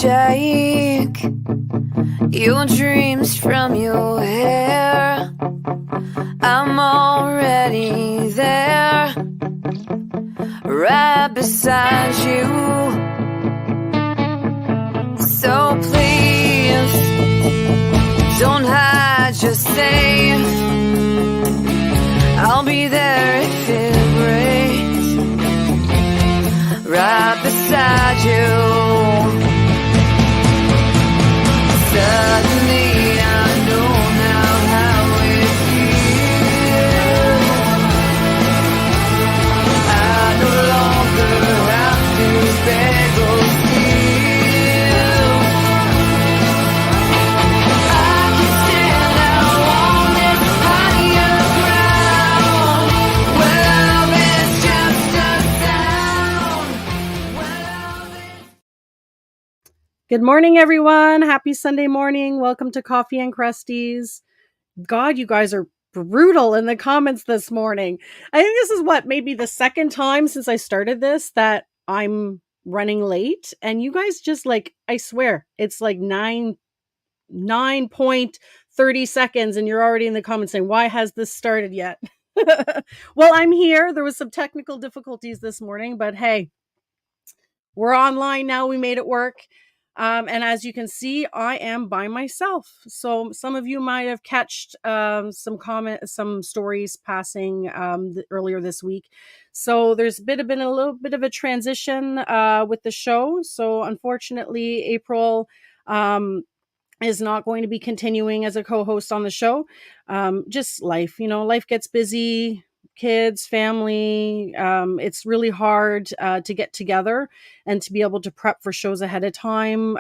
shake your dreams from your hair. I'm already there, right beside you. So please, don't hide, just say I'll be there if it breaks, right beside you. Suddenly I know now how it feels. I no longer have to beg or steal. I can stand out on this higher ground, where love is just a sound, where love is... Good morning, everyone. Happy Sunday morning. Welcome to Coffee and Cresties. God, you guys are brutal in the comments this morning. I think this is maybe the second time since I started this that I'm running late. And you guys just I swear, it's like 9.30 seconds and you're already in the comments saying, why has this started yet? Well, I'm here. There was some technical difficulties this morning, but hey, we're online now. We made it work. And as you can see, I am by myself. So some of you might have catched some stories passing earlier this week. So there's been a little bit of a transition with the show. So unfortunately, April is not going to be continuing as a co-host on the show. Just life, life gets busy. Kids, family, it's really hard to get together and to be able to prep for shows ahead of time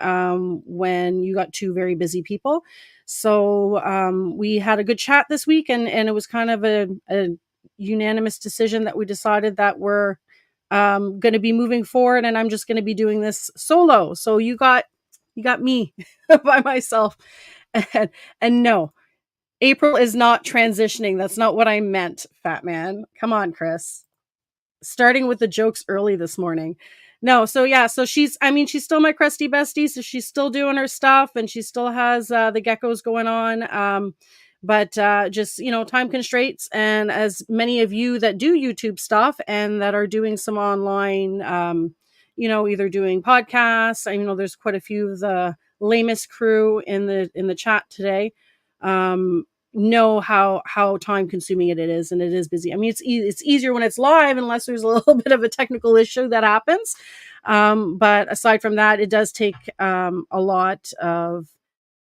when you got two very busy people. So we had a good chat this week, and it was kind of a unanimous decision that we decided that we're going to be moving forward, and I'm just going to be doing this solo. So you got me by myself, and no. April is not transitioning. That's not what I meant, fat man. Come on, Chris. Starting with the jokes early this morning. No, so yeah, so she's still my Cresty bestie, so she's still doing her stuff and she still has the geckos going on. But just, time constraints. And as many of you that do YouTube stuff and that are doing some online, either doing podcasts, I know there's quite a few of the lamest crew in the chat today. Know how time consuming it is, and it is busy. I mean, it's easier when it's live unless there's a little bit of a technical issue that happens. But aside from that, it does take a lot of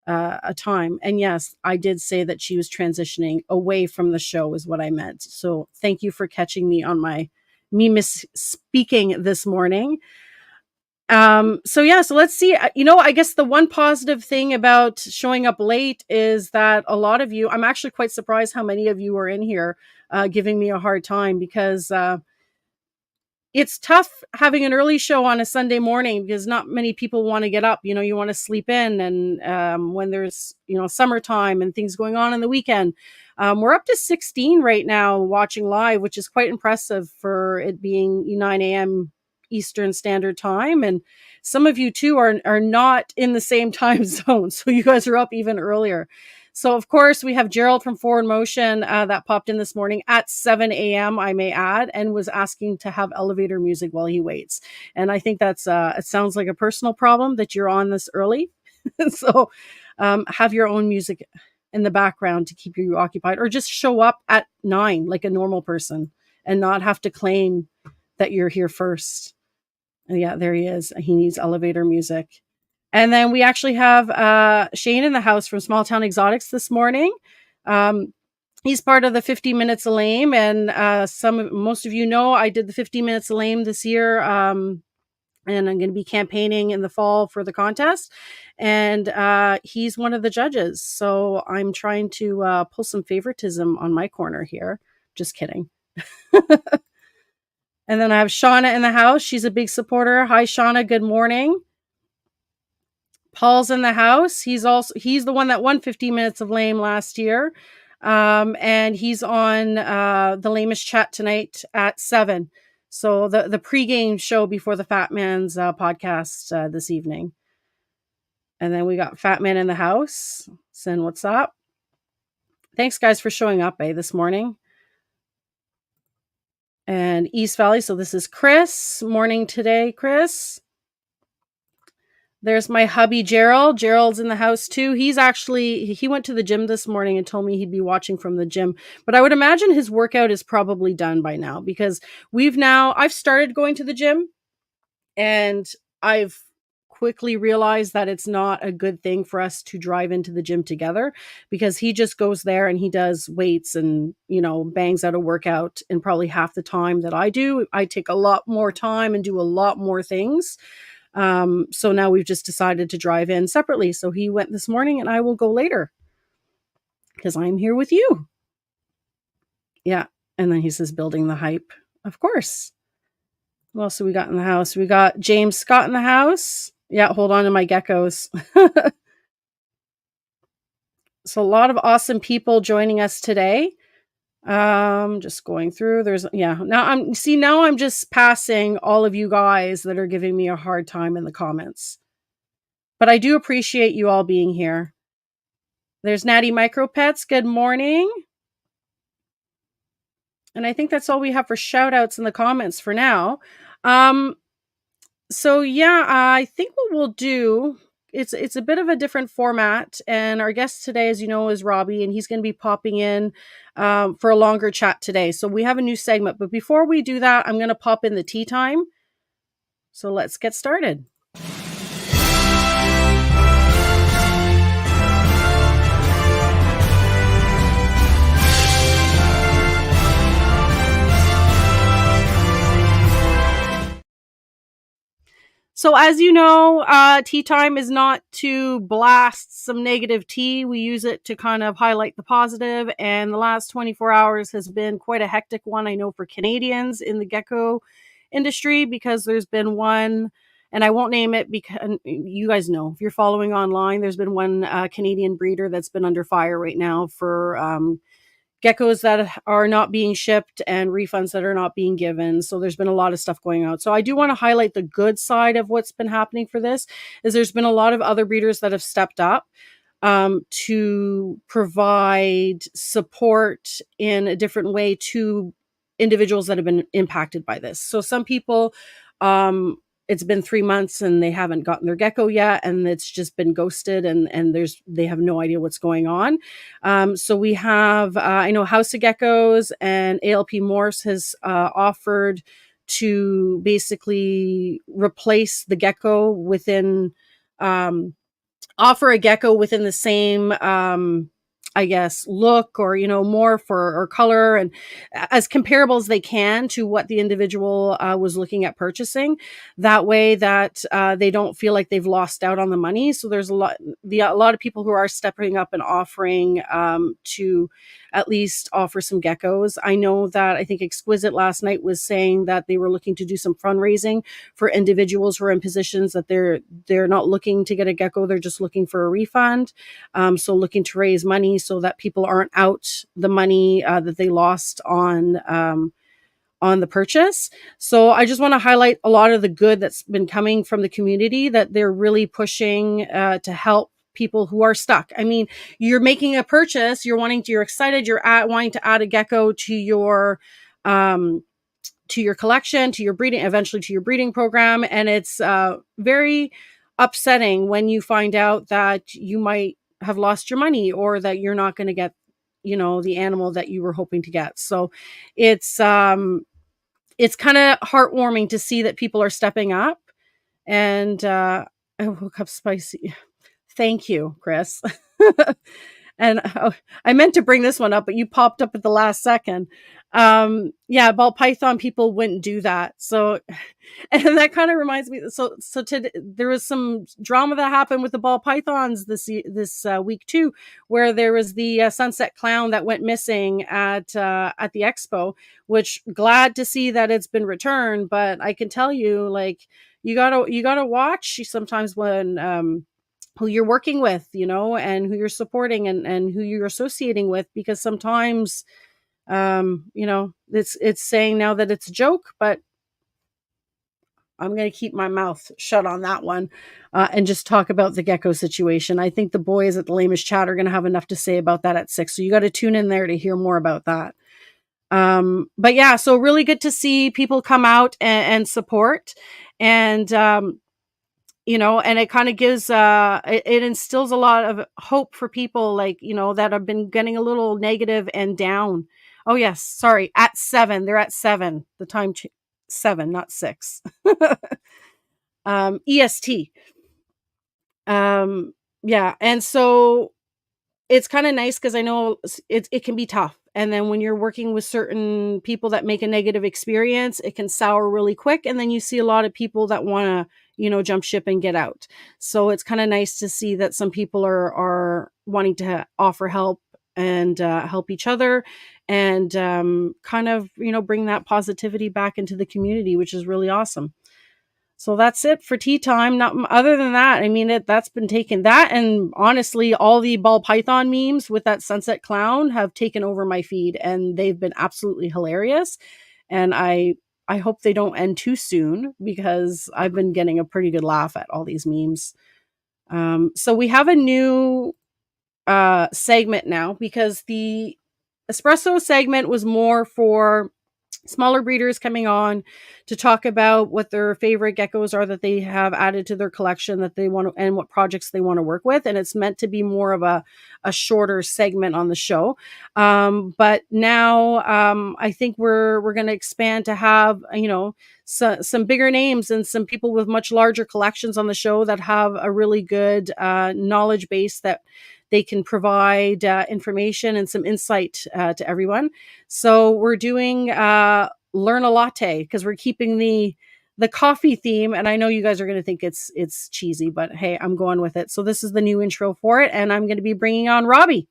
a time. And yes, I did say that she was transitioning away from the show is what I meant. So thank you for catching me on me misspeaking this morning. So let's see. I guess the one positive thing about showing up late is that a lot of you, I'm actually quite surprised how many of you are in here giving me a hard time, because it's tough having an early show on a Sunday morning because not many people want to get up. You want to sleep in, and when there's, summertime and things going on the weekend. We're up to 16 right now watching live, which is quite impressive for it being 9 a.m. Eastern Standard Time, and some of you too are not in the same time zone, so you guys are up even earlier. So of course we have Gerald from Forward Motion that popped in this morning at 7 a.m. I may add, and was asking to have elevator music while he waits. And I think that's it sounds like a personal problem that you're on this early. So have your own music in the background to keep you occupied, or just show up at 9 like a normal person and not have to claim that you're here first. Yeah, there he is. He needs elevator music. And then we actually have Shane in the house from Small Town Exotics this morning. He's part of the 50 Minutes of Lame, and most of you know I did the 50 Minutes of Lame this year, and I'm going to be campaigning in the fall for the contest. And he's one of the judges, so I'm trying to pull some favoritism on my corner here. Just kidding. And then I have Shauna in the house. She's a big supporter. Hi, Shauna. Good morning. Paul's in the house. He's the one that won 50 Minutes of Lame last year. And he's on the Lamest Chat tonight at 7. So the pregame show before the Fat Man's podcast this evening. And then we got Fat Man in the house. Sin, what's up? Thanks, guys, for showing up, this morning. And East Valley. So this is Chris. Morning today, Chris. There's my hubby, Gerald. Gerald's in the house too. He went to the gym this morning and told me he'd be watching from the gym. But I would imagine his workout is probably done by now, because I've started going to the gym, and I've quickly realized that it's not a good thing for us to drive into the gym together, because he just goes there and he does weights and, bangs out a workout in probably half the time that I do. I take a lot more time and do a lot more things. So now we've just decided to drive in separately. So he went this morning and I will go later because I'm here with you. Yeah. And then he says, building the hype. Of course. What else have we got in the house? We got James Scott in the house. Yeah, hold on to my geckos. So a lot of awesome people joining us today. Just going through. Now I'm just passing all of you guys that are giving me a hard time in the comments. But I do appreciate you all being here. There's Natty Micro Pets. Good morning. And I think that's all we have for shout outs in the comments for now. So yeah, I think what we'll do, it's a bit of a different format, and our guest today, as you know, is Robbie, and he's going to be popping in for a longer chat today. So we have a new segment, but before we do that, I'm going to pop in the tea time. So let's get started. So as you know, tea time is not to blast some negative tea. We use it to kind of highlight the positive. And the last 24 hours has been quite a hectic one, I know, for Canadians in the gecko industry, because there's been one, and I won't name it because you guys know, if you're following online, there's been one Canadian breeder that's been under fire right now for geckos that are not being shipped and refunds that are not being given. So there's been a lot of stuff going out. So I do want to highlight the good side of what's been happening for this, is there's been a lot of other breeders that have stepped up to provide support in a different way to individuals that have been impacted by this. So some people, it's been 3 months and they haven't gotten their gecko yet, and it's just been ghosted, and they have no idea what's going on. So we have, I know House of Geckos and ALP Morse has offered to basically replace the gecko within, offer a gecko within the same, I guess, look or, morph or color, and as comparable as they can to what the individual was looking at purchasing. That way that they don't feel like they've lost out on the money. So there's a lot of people who are stepping up and offering to at least offer some geckos. I know that I think Exquisite last night was saying that they were looking to do some fundraising for individuals who are in positions that they're not looking to get a gecko, they're just looking for a refund. So looking to raise money so that people aren't out the money that they lost on the purchase. So I just want to highlight a lot of the good that's been coming from the community, that they're really pushing to help people who are stuck. I mean, you're making a purchase, you're excited, wanting to add a gecko to your collection, to your breeding, eventually to your breeding program. And it's very upsetting when you find out that you might have lost your money, or that you're not going to get, the animal that you were hoping to get. So it's kind of heartwarming to see that people are stepping up. And I woke up spicy. Thank you, Chris. And I meant to bring this one up, but you popped up at the last second. Ball python people wouldn't do that. So, and that kind of reminds me. So there was some drama that happened with the ball pythons this week too, where there was the sunset clown that went missing at the expo. Which, glad to see that it's been returned, but I can tell you, like, you gotta watch sometimes when who you're working with, and who you're supporting, and who you're associating with, because sometimes, it's saying now that it's a joke, but I'm going to keep my mouth shut on that one and just talk about the gecko situation. I think the boys at the Lamish Chat are going to have enough to say about that at 6. So you got to tune in there to hear more about that. But yeah, so really good to see people come out and support. And, you know, and it kind of gives, it instills a lot of hope for people like, you know, that have been getting a little negative and down. Oh, yes. Sorry. At 7. They're at 7. The time 7, not 6. EST. Yeah. And so it's kind of nice because I know it can be tough. And then when you're working with certain people that make a negative experience, it can sour really quick. And then you see a lot of people that want to, you know, jump ship and get out. So it's kind of nice to see that some people are wanting to offer help and help each other and kind of, you know, bring that positivity back into the community, which is really awesome. So that's it for tea time. Not other than that, I mean, that's been taken. That and honestly, all the ball python memes with that sunset clown have taken over my feed, and they've been absolutely hilarious. And I hope they don't end too soon because I've been getting a pretty good laugh at all these memes. So we have a new segment now because the espresso segment was more for smaller breeders coming on to talk about what their favorite geckos are that they have added to their collection that they want to, and what projects they want to work with. And it's meant to be more of a shorter segment on the show. But now I think we're going to expand to have, you know, some bigger names and some people with much larger collections on the show that have a really good knowledge base that they can provide information and some insight to everyone. So we're doing Learn a Latte because we're keeping the coffee theme. And I know you guys are going to think it's cheesy, but hey, I'm going with it. So this is the new intro for it. And I'm going to be bringing on Robbie.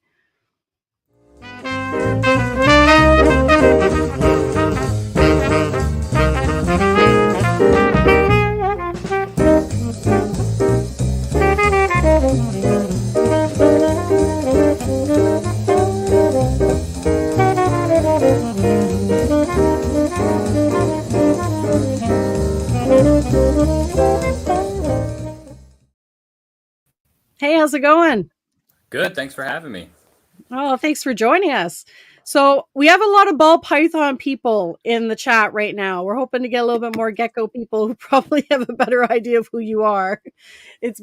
Hey, how's it going? Good. Thanks for having me. Oh, thanks for joining us. So we have a lot of ball python people in the chat right now. We're hoping to get a little bit more gecko people who probably have a better idea of who you are. It's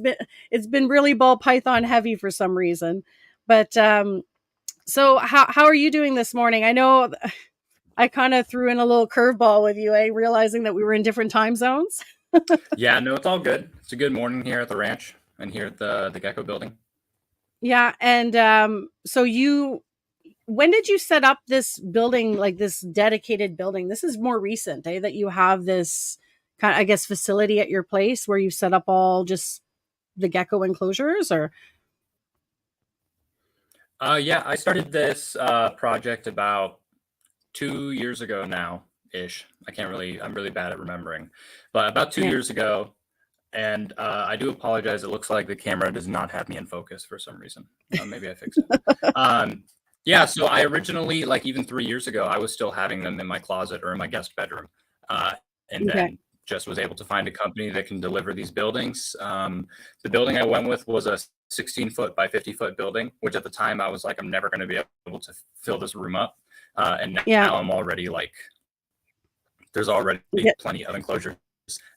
been really ball python heavy for some reason. But so how are you doing this morning? I know I kind of threw in a little curveball with you, realizing that we were in different time zones. Yeah, no, it's all good. It's a good morning here at the ranch and here at the Gecko building. Yeah, and so when did you set up this building, like this dedicated building? This is more recent, that you have this kind of, I guess, facility at your place where you set up all just the gecko enclosures, or? Yeah, I started this project about 2 years ago now ish. I'm really bad at remembering, but about 2 years ago. And I do apologize. It looks like the camera does not have me in focus for some reason. Maybe I fix it. Yeah, so I originally, like even 3 years ago, I was still having them in my closet or in my guest bedroom. And then just was able to find a company that can deliver these buildings. The building I went with was a 16-foot by 50-foot building, which at the time I was like, I'm never going to be able to fill this room up. And now I'm already like, there's already plenty of enclosures.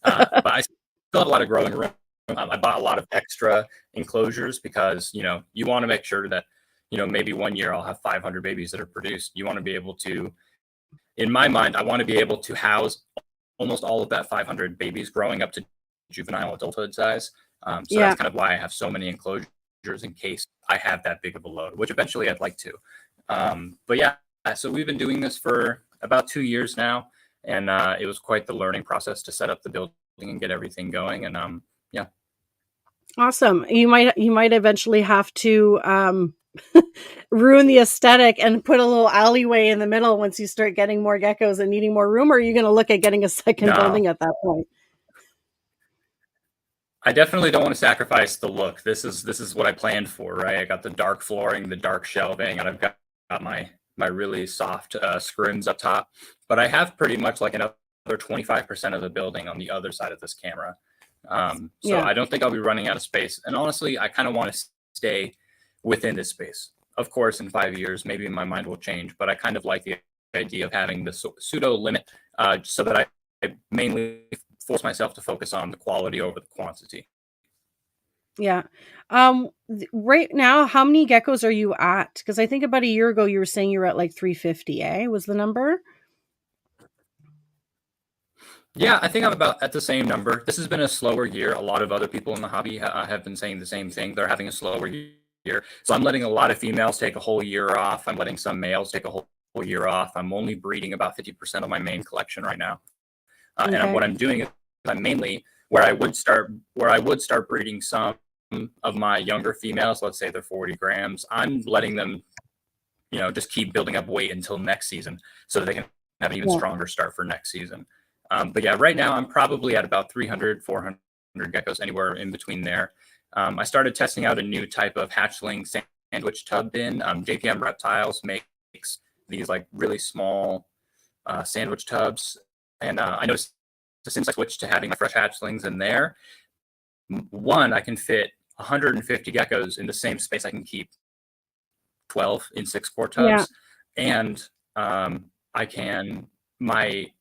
But I still have a lot of growing room. I bought a lot of extra enclosures because, you know, you want to make sure that, you know, maybe one year I'll have 500 babies that are produced. You want to be able to, in my mind, I want to be able to house almost all of that 500 babies growing up to juvenile adulthood size. So that's kind of why I have so many enclosures in case I have that big of a load, which eventually I'd like to. But yeah, so we've been doing this for about 2 years now. And it was quite the learning process to set up the building and get everything going. And yeah. Awesome. You might eventually have to ruin the aesthetic and put a little alleyway in the middle once you start getting more geckos and needing more room, or are you going to look at getting a second building at that point? I definitely don't want to sacrifice the look. This is what I planned for, right? I got the dark flooring, the dark shelving, and I've got my really soft scrims up top. But I have pretty much like enough 25% of the building on the other side of this camera. So Yeah. I don't think I'll be running out of space. And honestly, I kind of want to stay within this space. Of course, in 5 years, maybe my mind will change, but I kind of like the idea of having the pseudo limit so that I mainly force myself to focus on the quality over the quantity. Yeah. Right now, how many geckos are you at? Because I think about a year ago you were saying you were at like 350, was the number? Yeah, I think I'm about at the same number. This has been a slower year. A lot of other people in the hobby have been saying the same thing. They're having a slower year. So I'm letting a lot of females take a whole year off. I'm letting some males take a whole year off. I'm only breeding about 50% of my main collection right now. And what I'm doing is I'm mainly where I would start breeding some of my younger females. Let's say they're 40 grams. I'm letting them, just keep building up weight until next season so that they can have an even stronger start for next season. But yeah, right now I'm probably at about 300, 400 geckos, anywhere in between there. I started testing out a new type of hatchling sandwich tub bin. JPM Reptiles makes these like really small sandwich tubs. And I noticed since I switched to having my fresh hatchlings in there, one, I can fit 150 geckos in the same space. I can keep 12 in 6-quart tubs. Yeah. And I can, my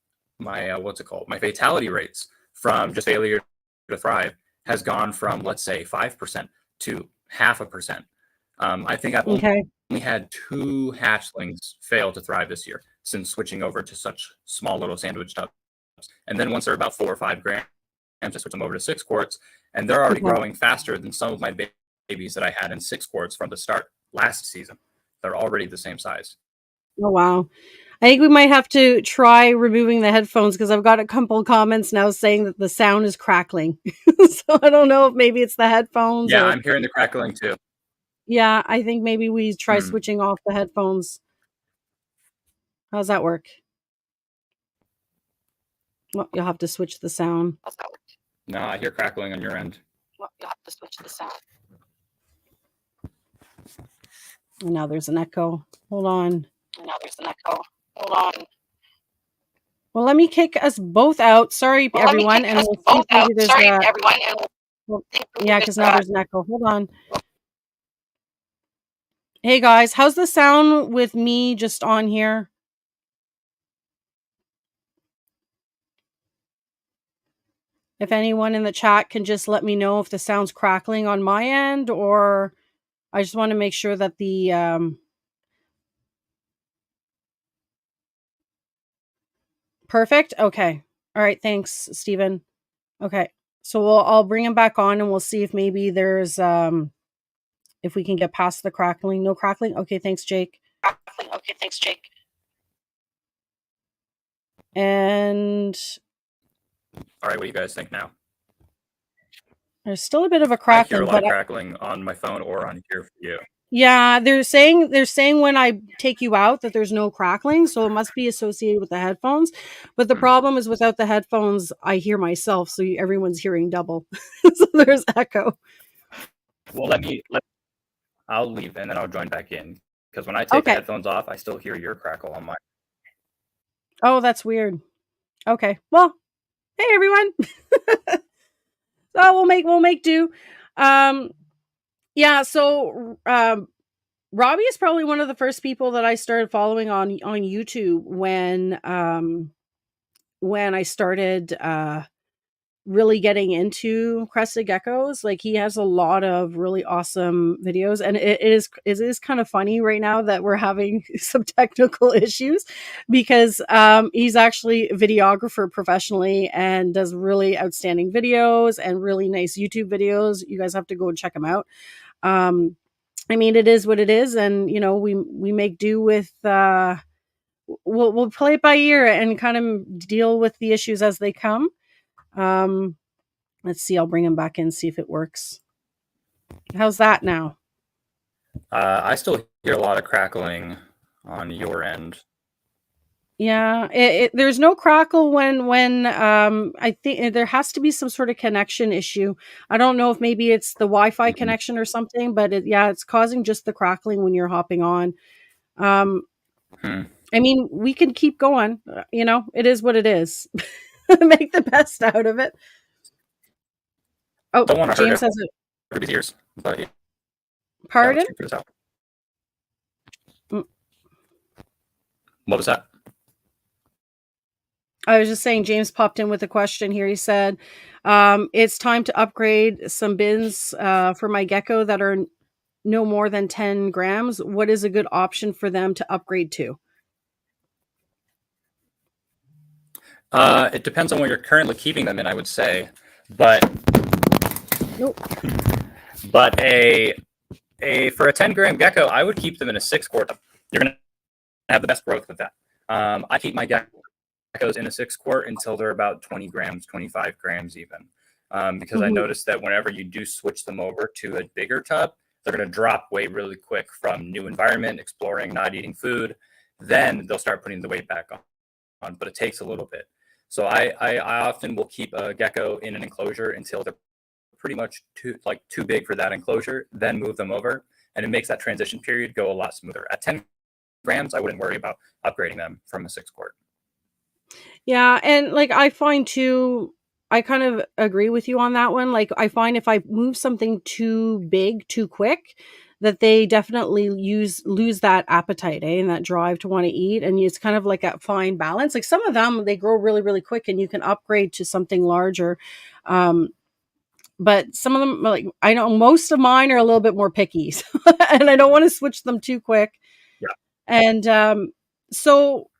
my fatality rates from just failure to thrive has gone from, let's say, 5% to 0.5%. I think I've only had 2 hatchlings fail to thrive this year since switching over to such small little sandwich tubs. And then once they're about 4 or 5 grams, I switch them over to 6 quarts, and they're already growing faster than some of my babies that I had in 6 quarts from the start last season. They're already the same size. Oh, wow. I think we might have to try removing the headphones because I've got a couple comments now saying that the sound is crackling. So I don't know if maybe it's the headphones. Yeah, I'm hearing the crackling too. Yeah, I think maybe we try switching off the headphones. How's that work? Well, you'll have to switch the sound. No, I hear crackling on your end. Well, you'll have to switch the sound. And now there's an echo. Hold on. Well, let me kick us both out. Sorry, everyone. And we'll see if maybe there's yeah, because now there's an echo. Hold on. Hey, guys. How's the sound with me just on here? If anyone in the chat can just let me know if the sound's crackling on my end, or I just want to make sure that the perfect. Okay. All right. Thanks, Stephen. Okay. So I'll bring him back on and we'll see if maybe there's if we can get past the crackling. No crackling. Okay. Thanks, Jake. And all right, what do you guys think now? There's still a bit of a crackling. I hear a lot of crackling on my phone or on here for you. Yeah, they're saying when I take you out that there's no crackling, so it must be associated with the headphones. But the problem is without the headphones, I hear myself, so everyone's hearing double. So there's echo. Well, I'll leave and then I'll join back in because when I take the headphones off, I still hear your crackle on my. Oh, that's weird. Okay, well, hey everyone. So we'll make do. Yeah, so Robbie is probably one of the first people that I started following on YouTube when I started really getting into Crested Geckos. Like, he has a lot of really awesome videos, and it is kind of funny right now that we're having some technical issues because he's actually a videographer professionally and does really outstanding videos and really nice YouTube videos. You guys have to go and check him out. I mean, it is what it is, and we make do with we'll play it by ear and kind of deal with the issues as they come. Let's see, I'll bring him back in, see if it works. How's that now? I still hear a lot of crackling on your end. Yeah, there's no crackle when I think there has to be some sort of connection issue. I don't know if maybe it's the Wi-Fi connection or something, but it's causing just the crackling when you're hopping on. I mean, we can keep going. You know, it is what it is. Make the best out of it. Oh, Don't want to hurt James has a everybody's ears, but yeah, let's pardon. figure this out. Mm, What was that? I was just saying, James popped in with a question here. He said, it's time to upgrade some bins for my gecko that are no more than 10 grams. What is a good option for them to upgrade to? It depends on where you're currently keeping them in, I would say, but Nope. but a for a 10-gram gecko, I would keep them in a 6-quart. You're gonna have the best growth with that. I keep my geckos in a 6-quart until they're about 20 grams, 25 grams even, because I Mhm. noticed that whenever you do switch them over to a bigger tub, they're gonna drop weight really quick from new environment, exploring, not eating food. Then they'll start putting the weight back on, but it takes a little bit. So I often will keep a gecko in an enclosure until they're pretty much too big for that enclosure, then move them over, and it makes that transition period go a lot smoother. At 10 grams, I wouldn't worry about upgrading them from a 6-quart. Yeah, and like I find too, I kind of agree with you on that one. Like I find if I move something too big too quick, that they definitely lose that appetite, and that drive to want to eat. And it's kind of like a fine balance. Like some of them they grow really, really quick and you can upgrade to something larger. Um, but some of them, like I know most of mine are a little bit more picky, and I don't want to switch them too quick. Yeah. And so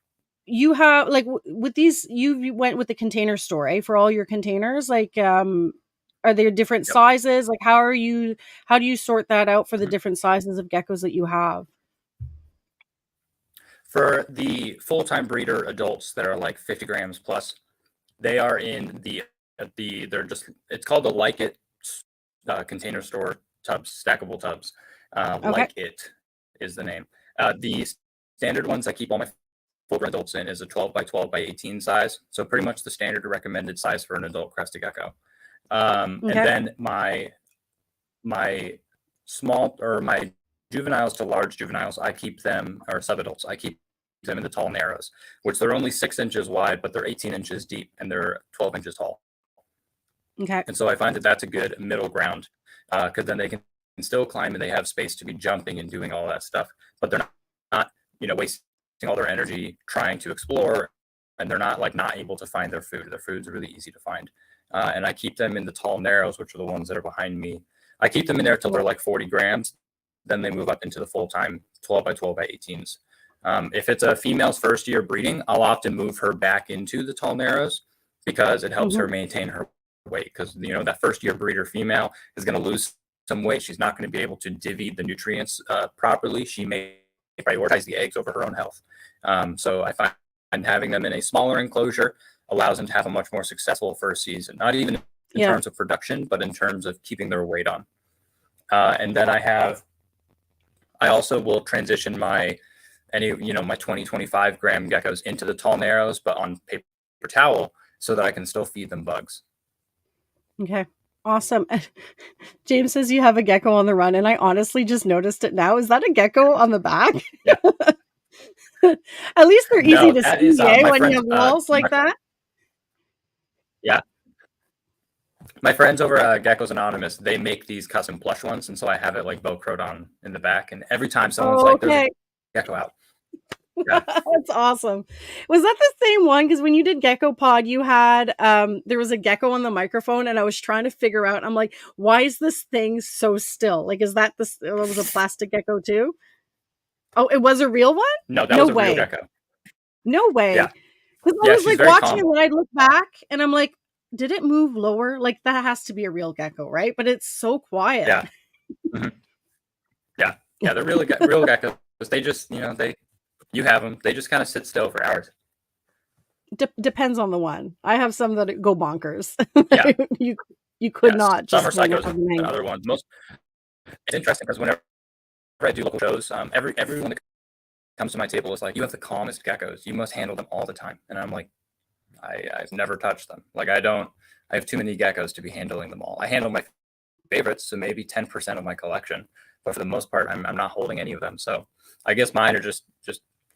you have like with these you went with the container store, eh, for all your containers, like are there different Yep. sizes? Like how do you sort that out for the Mhm. different sizes of geckos that you have? For the full-time breeder adults that are like 50 grams plus, they are in they're just, it's called the Like It container store tubs, stackable tubs. Okay. Like It is the name. The standard ones I keep all my full-grown adults in is a 12 by 12 by 18 size. So pretty much the standard recommended size for an adult crested gecko. And Okay. then my small or my juveniles to large juveniles, I keep them, or subadults, I keep them in the tall narrows, which they're only 6 inches wide, but they're 18 inches deep and they're 12 inches tall. Okay. And so I find that that's a good middle ground, because then they can still climb and they have space to be jumping and doing all that stuff, but they're not wasting all their energy trying to explore, and they're not not able to find their food. Their food's really easy to find. And I keep them in the tall narrows, which are the ones that are behind me. I keep them in there till they're like 40 grams. Then they move up into the full-time 12 by 12 by 18s. If it's a female's first year breeding, I'll often move her back into the tall narrows because it helps Mhm. her maintain her weight. Because that first year breeder female is going to lose some weight. She's not going to be able to divvy the nutrients properly. She may prioritize the eggs over her own health. So I find having them in a smaller enclosure allows them to have a much more successful first season, not even in Yeah. terms of production, but in terms of keeping their weight on. And then I also will transition my 20, 25 gram geckos into the tall narrows, but on paper towel so that I can still feed them bugs. Okay. Awesome. James says you have a gecko on the run, and I honestly just noticed it now. Is that a gecko on the back? Yeah. At least they're easy No, to that see, is eh, my when you friends. have walls like that. Yeah. My friends over at Geckos Anonymous, they make these custom plush ones, and so I have it like velcroed on in the back. And every time someone's Oh, like, "There's a okay. gecko out," yeah, That's awesome. Was that the same one? Because when you did Gecko Pod, you had there was a gecko on the microphone, and I was trying to figure out. I'm like, why is this thing so still? Like, is that this? It was a plastic gecko too? Oh, it was a real one? no, that No was a real way. gecko. No way. Yeah, Because I yeah, was she's like very watching it, calm. and I look back, and I'm like, did it move lower? Like that has to be a real gecko, right? But it's so quiet. Yeah, mhm. Yeah. They're real geckos. They just you have them. They just kind of sit still for hours. Depends on the one. I have some that go bonkers. Yeah, you could yes. not Some are just hang up psychos on the and hang. other ones. It's interesting because whenever I do local shows, everyone that comes to my table is like, "You have the calmest geckos. You must handle them all the time." And I'm like, I've never touched them. Like I don't. I have too many geckos to be handling them all. I handle my favorites, so maybe 10% of my collection, but for the most part, I'm not holding any of them. So I guess mine are just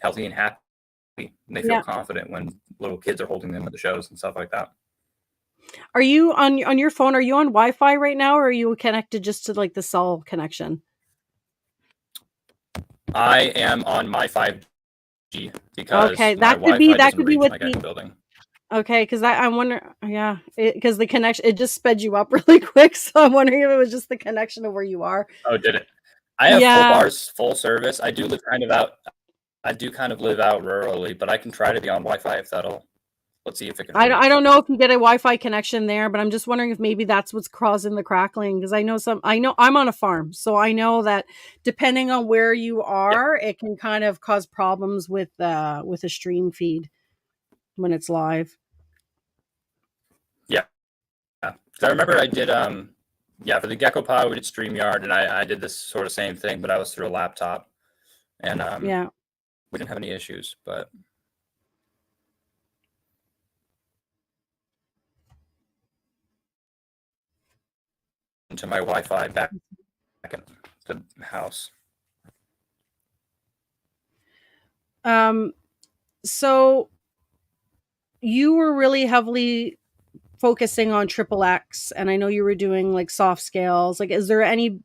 healthy and happy, and they feel Yeah. confident when little kids are holding them at the shows and stuff like that. Are you on your phone? Are you on Wi-Fi right now, or are you connected just to like the cell connection? I am on my 5G because Okay, my that could be Wi-Fi doesn't reach what my the Gecko building. okay, because I wonder, yeah, because the connection it just sped you up really quick, so I'm wondering if it was just the connection of where you are. Oh, did it? I have full Yeah, bars, full service. I do live kind of out. I do kind of live out rurally, but I can try to be on Wi-Fi if that'll. Let's see if it can I reach. don't know if you get a Wi-Fi connection there, but I'm just wondering if maybe that's what's causing the crackling. Because I know I'm on a farm, so I know that depending on where you Yeah, are, it can kind of cause problems with a stream feed when it's live. yeah. 'Cause I remember I did yeah, for the Gecko Pod we did StreamYard, and I did this sort of same thing, but I was through a laptop, and Yeah. we didn't have any issues. But into my Wi-Fi back at the house. So you were really heavily focusing on triple X, and I know you were doing like soft scales. Like, is there any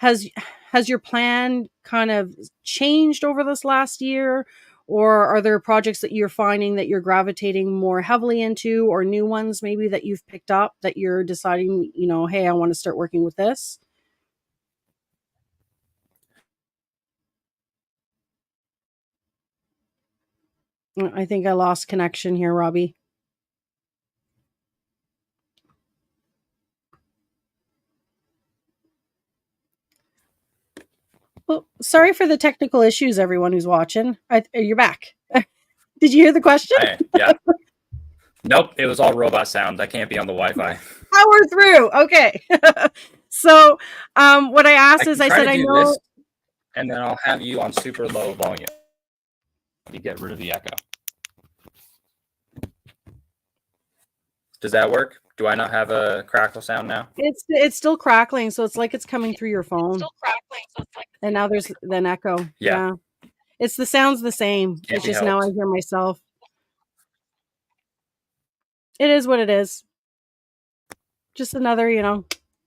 has has your plan kind of changed over this last year, or are there projects that you're finding that you're gravitating more heavily into, or new ones maybe that you've picked up that you're deciding, hey, I want to start working with this? I think I lost connection here, Robbie. Well, sorry for the technical issues, everyone who's watching. You're back. Did you hear the question? Yeah. Nope, it was all robot sound. I can't be on the Wi-Fi. Power through. Okay. So, what I asked I is, can I try said, to I do know. this, and then I'll have you on super low volume to get rid of the echo. Does that work? Do I not have a crackle sound now? It's still crackling, so it's like it's coming through your phone. And now there's an echo. Yeah. Yeah. It's the sound's the same. Can't It's be just now I helped. hear myself. It is what it is. Just another,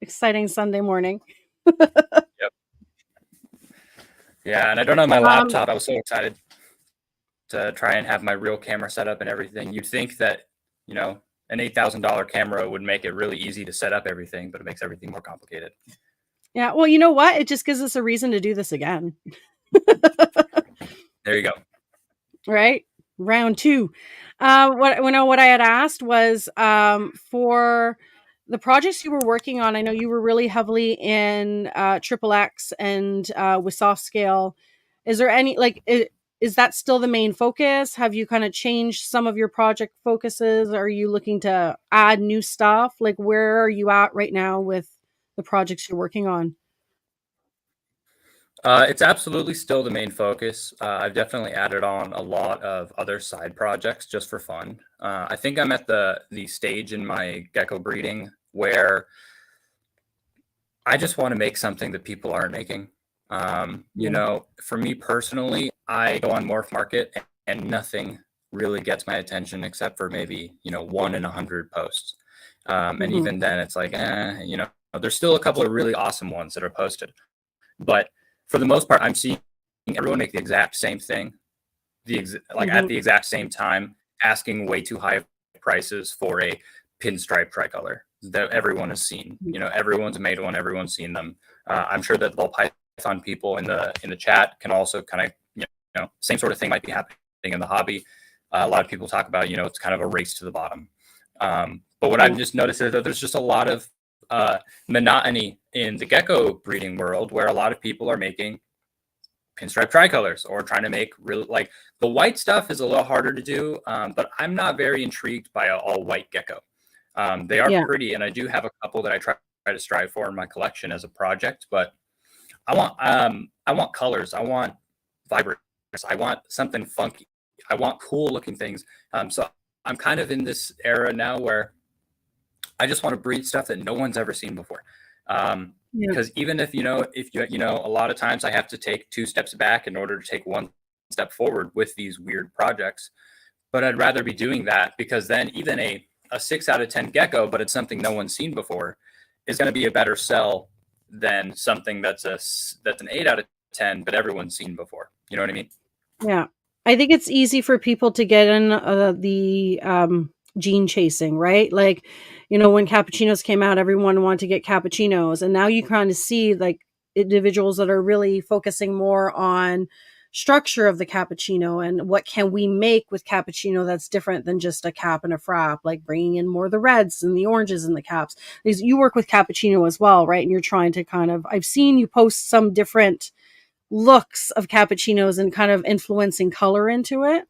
exciting Sunday morning. Yep. Yeah, and I don't have my Um, laptop. I was so excited to try and have my real camera set up and everything. You'd think that, an $8,000 camera would make it really easy to set up everything, but it makes everything more complicated. yeah. Well, you know what? It just gives us a reason to do this again. There you go. Right? Round two. What I had asked was for the projects you were working on. I know you were really heavily in triple X and with soft scale. Is there any is that still the main focus? Have you kind of changed some of your project focuses? Are you looking to add new stuff? Like, where are you at right now with the projects you're working on? It's absolutely still the main focus. I've definitely added on a lot of other side projects just for fun. I think I'm at the stage in my gecko breeding where I just want to make something that people aren't making. For me personally, I go on Morph Market and nothing really gets my attention except for maybe 1 in 100 posts. And Mhm. even then, it's like, there's still a couple of really awesome ones that are posted, but for the most part, I'm seeing everyone make the exact same thing, at the exact same time, asking way too high prices for a pinstripe tricolor that everyone has seen. Everyone's made one, everyone's seen them. I'm sure that the Python people in the chat can also kind of, same sort of thing might be happening in the hobby. A lot of people talk about, it's kind of a race to the bottom. But what I've just noticed is that there's just a lot of monotony in the gecko breeding world where a lot of people are making pinstripe tricolors or trying to make really like the white stuff is a little harder to do, but I'm not very intrigued by an all white gecko. They are Yeah. pretty, and I do have a couple that I try to strive for in my collection as a project, but I want colors, I want vibrance, I want something funky, I want cool looking things. So I'm kind of in this era now where I just want to breed stuff that no one's ever seen before. Yeah. Because even if a lot of times I have to take 2 steps back in order to take one step forward with these weird projects. But I'd rather be doing that, because then even a 6 out of 10 gecko, but it's something no one's seen before, is going to be a better sell than something that's an 8 out of 10, but everyone's seen before. You know what I mean? Yeah. I think it's easy for people to get in the gene chasing, right? Like, when cappuccinos came out, everyone wanted to get cappuccinos. And now you kind of see like individuals that are really focusing more on structure of the cappuccino and what can we make with cappuccino that's different than just a cap and a frap, like bringing in more of the reds and the oranges in the caps. Because you work with cappuccino as well, right? And you're trying to I've seen you post some different looks of cappuccinos and kind of influencing color into it.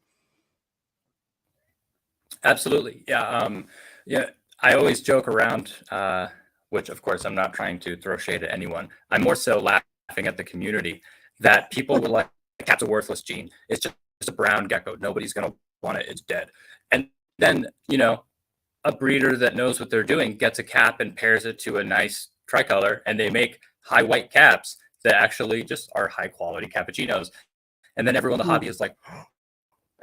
Absolutely. Yeah. I always joke around, which of course I'm not trying to throw shade at anyone. I'm more so laughing at the community that people will like, cap's a worthless gene. It's just a brown gecko. Nobody's going to want it. It's dead. And then, a breeder that knows what they're doing gets a cap and pairs it to a nice tricolor, and they make high white caps that actually just are high quality cappuccinos. And then everyone in the hobby is like,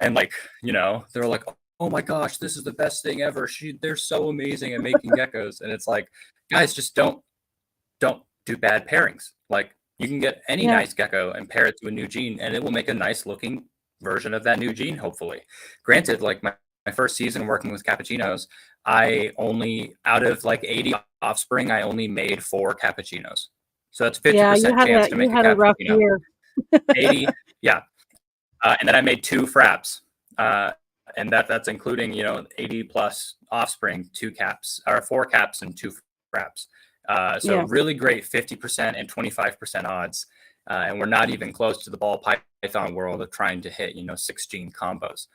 and like, they're like, oh my gosh, this is the best thing ever. They're so amazing at making geckos. And it's like, guys, just don't do bad pairings. Like, you can get any nice gecko and pair it to a new gene, and it will make a nice looking version of that new gene, hopefully. Granted, like my first season working with cappuccinos, I only, out of like 80 offspring, I only made 4 cappuccinos. So that's 50% chance to make a rough cappuccino. year. 80, yeah. And then I made 2 fraps. And that's including, 80 plus offspring, 2 caps, or 4 caps and 2 fraps. So really great 50% and 25% odds. And we're not even close to the ball python world of trying to hit, 6 gene combos.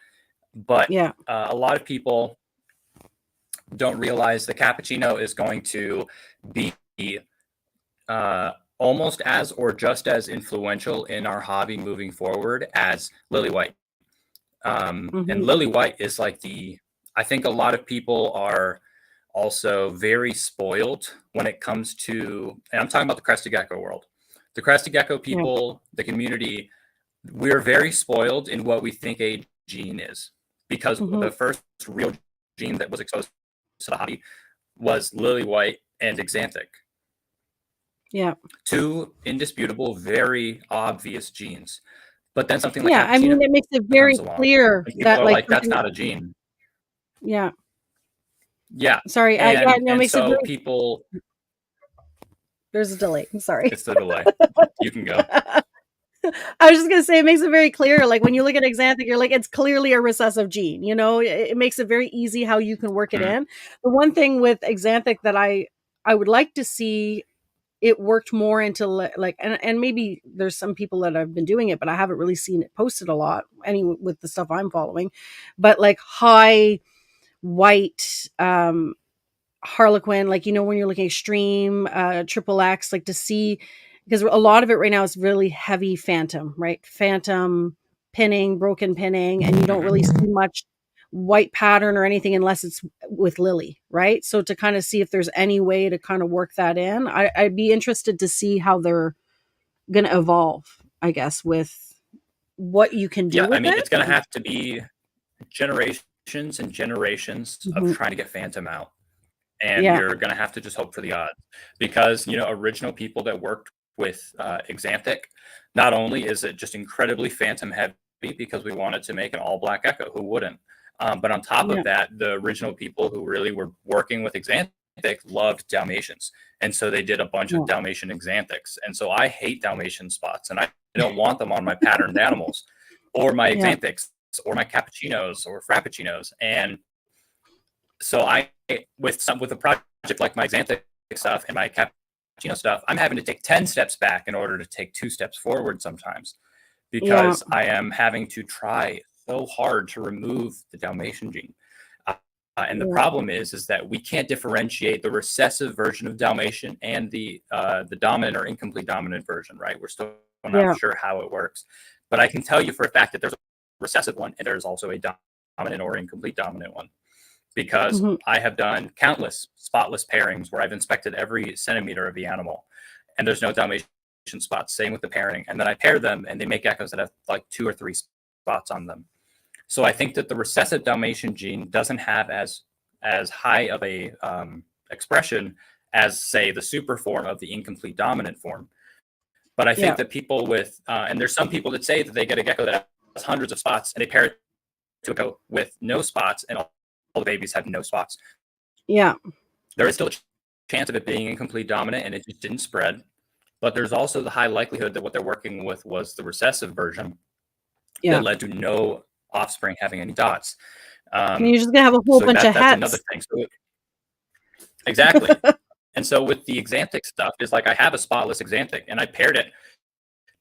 But a lot of people don't realize the cappuccino is going to be almost as or just as influential in our hobby moving forward as lily white. And lily white is like I think a lot of people are also very spoiled when it comes to, and I'm talking about the Crested Gecko world. The Crested Gecko people, the community, we're very spoiled in what we think a gene is, because the first real gene that was exposed to the hobby was lily white and xanthic. Yeah. 2 indisputable, very obvious genes. But then something like I mean, it makes it very clear that like that's not a gene. Yeah. Yeah. Sorry. And makes so it people. There's a delay. I'm sorry. It's the delay. You can go. I was just gonna say, it makes it very clear. Like when you look at xanthic, you're like, it's clearly a recessive gene. It makes it very easy how you can work it in. The one thing with xanthic that I would like to see it worked more into like, and maybe there's some people that have been doing it, but I haven't really seen it posted a lot with the stuff I'm following, but like high white, Harlequin, like, when you're looking extreme, triple X, like to see, because a lot of it right now is really heavy phantom, right? Phantom pinning, broken pinning, and you don't really see much white pattern or anything unless it's with lily, right? So to kind of see if there's any way to kind of work that in, I'd be interested to see how they're going to evolve, I guess, with what you can do. I mean, it's going to have to be generations and generations of trying to get phantom out. And you're going to have to just hope for the odds, because, original people that worked with xanthic, not only is it just incredibly phantom heavy because we wanted to make an all black gecko, who wouldn't? But on top of that, the original people who really were working with xanthic loved Dalmatians. And so they did a bunch of Dalmatian xanthics. And so I hate Dalmatian spots, and I don't want them on my patterned animals or my xanthics or my cappuccinos or frappuccinos. And so with a project like my xanthic stuff and my cappuccino stuff, I'm having to take 10 steps back in order to take 2 steps forward sometimes, because I am having to try so hard to remove the Dalmatian gene. And the problem is that we can't differentiate the recessive version of Dalmatian and the dominant or incomplete dominant version, right? We're still not sure how it works. But I can tell you for a fact that there's a recessive one, and there's also a dominant or incomplete dominant one, because I have done countless spotless pairings where I've inspected every centimeter of the animal, and there's no Dalmatian spots. Same with the pairing. And then I pair them and they make geckos that have like 2 or 3 spots on them. So I think that the recessive Dalmatian gene doesn't have as high of a expression as, say, the super form of the incomplete dominant form. But I think that people with, and there's some people that say that they get a gecko that has hundreds of spots and they pair it to a gecko with no spots and all the babies have no spots. Yeah. There is still a chance of it being incomplete dominant and it just didn't spread. But there's also the high likelihood that what they're working with was the recessive version that led to no offspring having any dots. And you're just going to have a whole bunch of that's hets. another thing. So exactly. And so with the Axanthic stuff, is like I have a spotless Axanthic and I paired it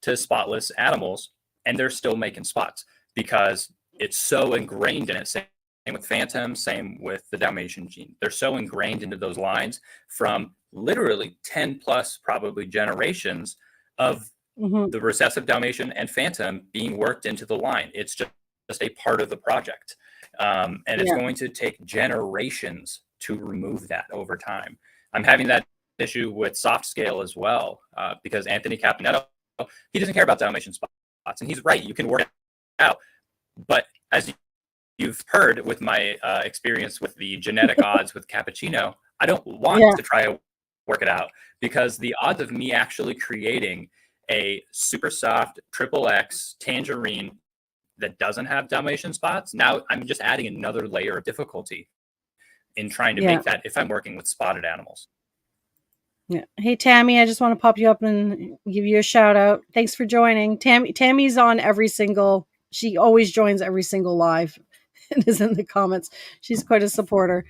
to spotless animals and they're still making spots because it's so ingrained in it. Same with Phantom, same with the Dalmatian gene. They're so ingrained into those lines from literally 10 plus probably generations of the recessive Dalmatian and Phantom being worked into the line. It's just a part of the project. And it's going to take generations to remove that over time. I'm having that issue with soft scale as well, because Anthony Caponetto, he doesn't care about Dalmatian spots. And he's right, you can work it out. But as you've heard with my experience with the genetic odds with Cappuccino, I don't want to try to work it out because the odds of me actually creating a super soft XXX tangerine that doesn't have Dalmatian spots, now I'm just adding another layer of difficulty in trying to make that if I'm working with spotted animals. Yeah. Hey, Tammy, I just want to pop you up and give you a shout out. Thanks for joining. Tammy's on every single, she always joins every single live and is in the comments. She's quite a supporter.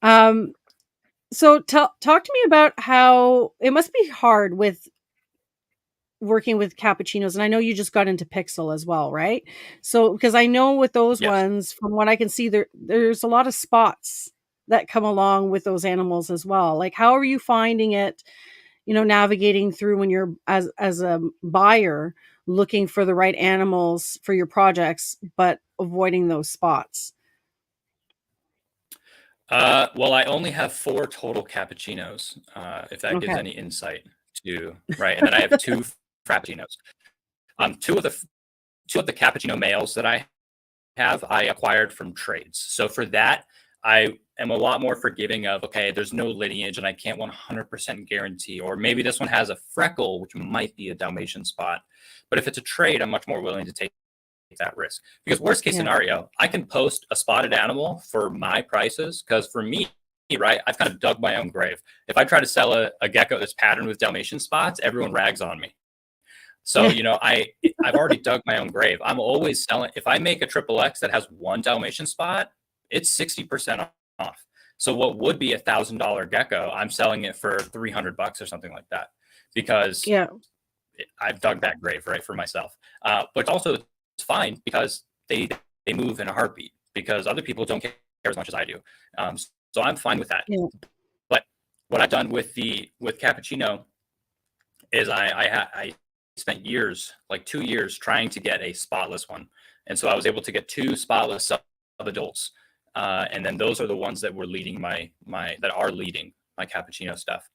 So talk to me about how it must be hard with working with cappuccinos. And I know you just got into Pixel as well, right? So, because I know with those ones, from what I can see, there's a lot of spots that come along with those animals as well. Like, how are you finding it, navigating through when you're as a buyer looking for the right animals for your projects, but avoiding those spots? Well, I only have 4 total cappuccinos, if that gives any insight to, right. And then I have 2 frappuccinos. Two of the cappuccino males that I have, I acquired from trades. So for that, I am a lot more forgiving of, okay, there's no lineage and I can't 100% guarantee, or maybe this one has a freckle, which might be a Dalmatian spot. But if it's a trade, I'm much more willing to take that risk, because worst case scenario, I can post a spotted animal for my prices. Because for me, right, I've kind of dug my own grave. If I try to sell a gecko that's patterned with Dalmatian spots, everyone rags on me. So, I've already dug my own grave. I'm always selling. If I make a XXX that has 1 Dalmatian spot, it's 60% off. So what would be $1,000 gecko, I'm selling it for $300 or something like that, because I've dug that grave, right, for myself. But also it's fine because they move in a heartbeat, because other people don't care as much as I do. So I'm fine with that. But what I've done with Cappuccino is I spent years, like 2 years, trying to get a spotless one. And so I was able to get 2 spotless sub-adults. And then those are the ones that were leading my Cappuccino stuff.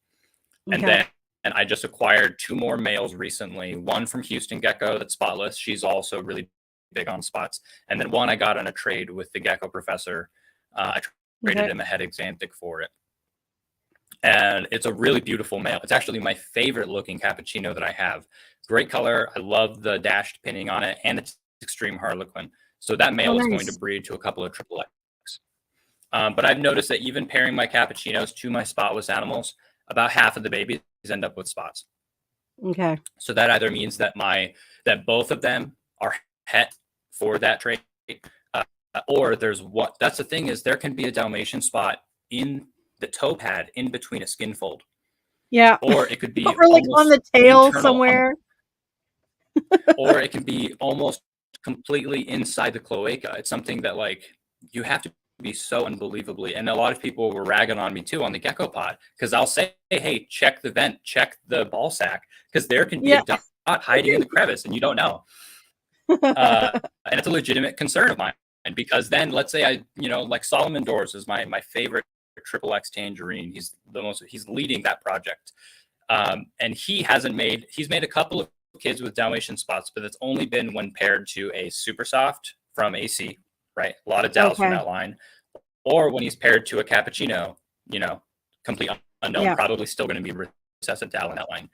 And then I just acquired 2 more males recently, one from Houston Gecko that's spotless. She's also really big on spots. And then one I got on a trade with the Gecko Professor. I traded him a head Axanthic for it. And it's a really beautiful male. It's actually my favorite looking Cappuccino that I have. Great color. I love the dashed pinning on it, and it's extreme Harlequin. So that male is going to breed to a couple of XXX. But I've noticed that even pairing my Cappuccinos to my spotless animals, about half of the babies end up with spots. Okay. So that either means that both of them are het for that trait, or that's the thing, is there can be a Dalmatian spot in the toe pad in between a skin fold. Yeah. Or it could be or like on the tail somewhere. Or it can be almost completely inside the cloaca. It's something that, like, you have to be so unbelievably, and a lot of people were ragging on me too on the gecko pod, because I'll say, hey, check the vent, check the ball sack, because there can be a dot hiding in the crevice and you don't know. And it's a legitimate concern of mine, because then let's say like Solomon Doors is my favorite XXX tangerine. He's leading that project. And he's made a couple of kids with Dalmatian spots, but it's only been when paired to a super soft from AC, right? A lot of Dals from Okay. that line. Or when he's paired to a cappuccino, complete unknown, Yeah. probably still going to be recessive Dal in that line.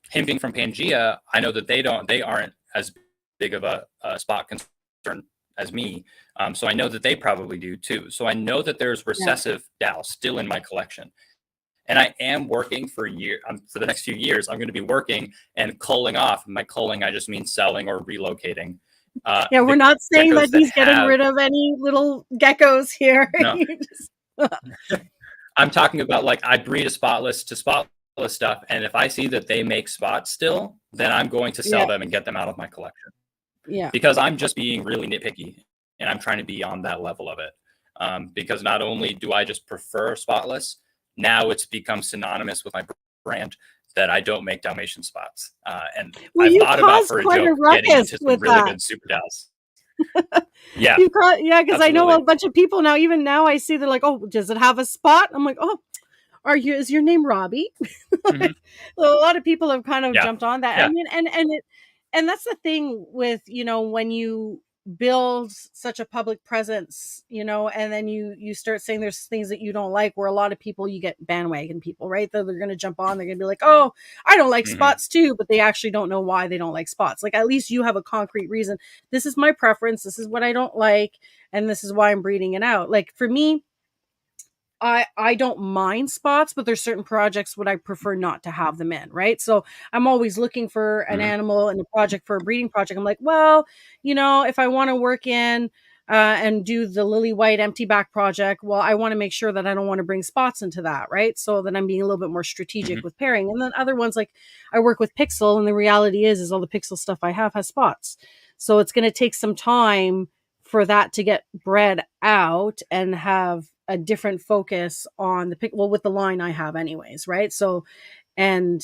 Him being from Pangea, I know that they aren't as big of a spot concern as me. So I know that they probably do too. So I know that there's recessive Dal still in my collection. And I am working for the next few years. I'm going to be working and culling off. My culling, I just mean selling or relocating. Yeah, we're not saying that he's getting have, rid of any little geckos here. No. I'm talking about, like, I breed a spotless to spotless stuff, and if I see that they make spots still, then I'm going to sell them and get them out of my collection. Yeah. Because I'm just being really nitpicky, and I'm trying to be on that level of it. Because not only do I just prefer spotless, now it's become synonymous with my brand that I don't make Dalmatian spots. And Well, I you thought about caused for a quite a joke getting ruckus into some with really that. good super Dals. Yeah. Because I know a absolutely. bunch of people now. Even now, I see they're like, "Oh, does it have a spot?" I'm like, "Oh, is your name Robbie?" Mhm. A lot of people have kind of Yeah. jumped on that. Yeah. I mean, and that's the thing with, when you build such a public presence, and then you start saying there's things that you don't like, where a lot of people, you get bandwagon people, right? They're going to jump on, they're going to be like, "Oh, I don't like Mhm. spots too," but they actually don't know why they don't like spots. Like, at least you have a concrete reason. This is my preference, this is what I don't like, and this is why I'm breeding it out. Like, for me, I don't mind spots, but there's certain projects would I prefer not to have them in, right? So I'm always looking for an Mhm. animal in a project, for a breeding project. I'm like, well, if I want to work in and do the lily white empty back project, well, I want to make sure that I don't want to bring spots into that, right? So that I'm being a little bit more strategic Mhm. with pairing. And then other ones, like I work with Pixel, and the reality is all the Pixel stuff I have has spots. So it's going to take some time for that to get bred out and have a different focus on with the line I have anyways, right? So and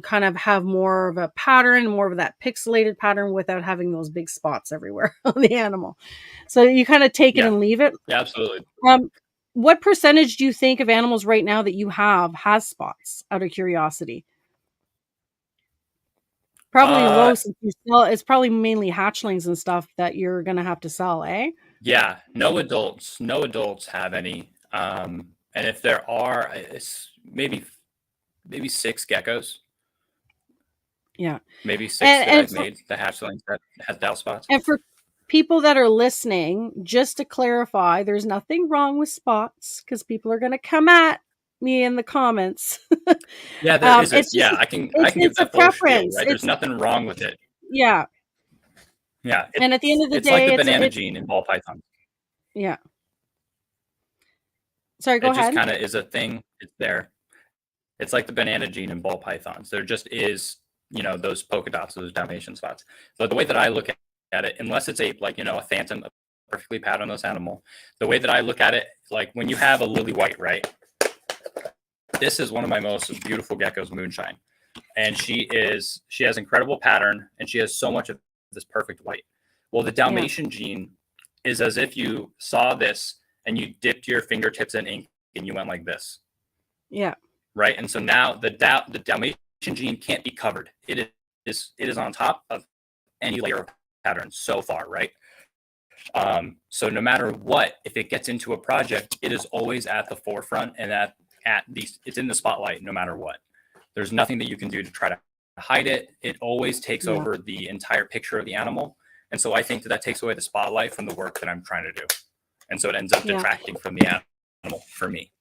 kind of have more of a pattern, more of that pixelated pattern, without having those big spots everywhere on the animal. So you kind of take it Yeah. and leave it. Yeah, absolutely. What percentage do you think of animals right now that you have has spots, out of curiosity? Probably low, since you sell. It's probably mainly hatchlings and stuff that you're gonna have to sell, eh? Yeah, no adults have any. And if there are, it's maybe 6 geckos, Yeah. maybe 6 And that and I've for made, the hatchlings that has Dal spots. and for people that are listening, just to clarify, there's nothing wrong with spots, because people are gonna come at me in the comments. Yeah, there isn't. It's just Yeah, I can give it's a that full spiel, preference. right? There's nothing wrong with it. Yeah. Yeah, And at the end of the it's like day, the it's banana gene in ball pythons. yeah. Sorry, go It just ahead. kind of is a thing. It's there. It's like the banana gene in ball pythons. There just is, those polka dots, those Dalmatian spots. But the way that I look at it, unless it's a phantom, a perfectly patternless animal, the way that I look at it, like when you have a lily white, right? This is one of my most beautiful geckos, Moonshine. And she has incredible pattern, and she has so much of this perfect white. Well, the Dalmatian gene is as if you saw this and you dipped your fingertips in ink and you went like this. Yeah. Right. And so now the Dalmatian gene can't be covered. It is on top of any layer of pattern so far, right? So no matter what, if it gets into a project, it is always at the forefront, and it's in the spotlight no matter what. There's nothing that you can do to try to hide it. It always takes over the entire picture of the animal. And so I think that takes away the spotlight from the work that I'm trying to do. And so it ends up detracting from the animal for me.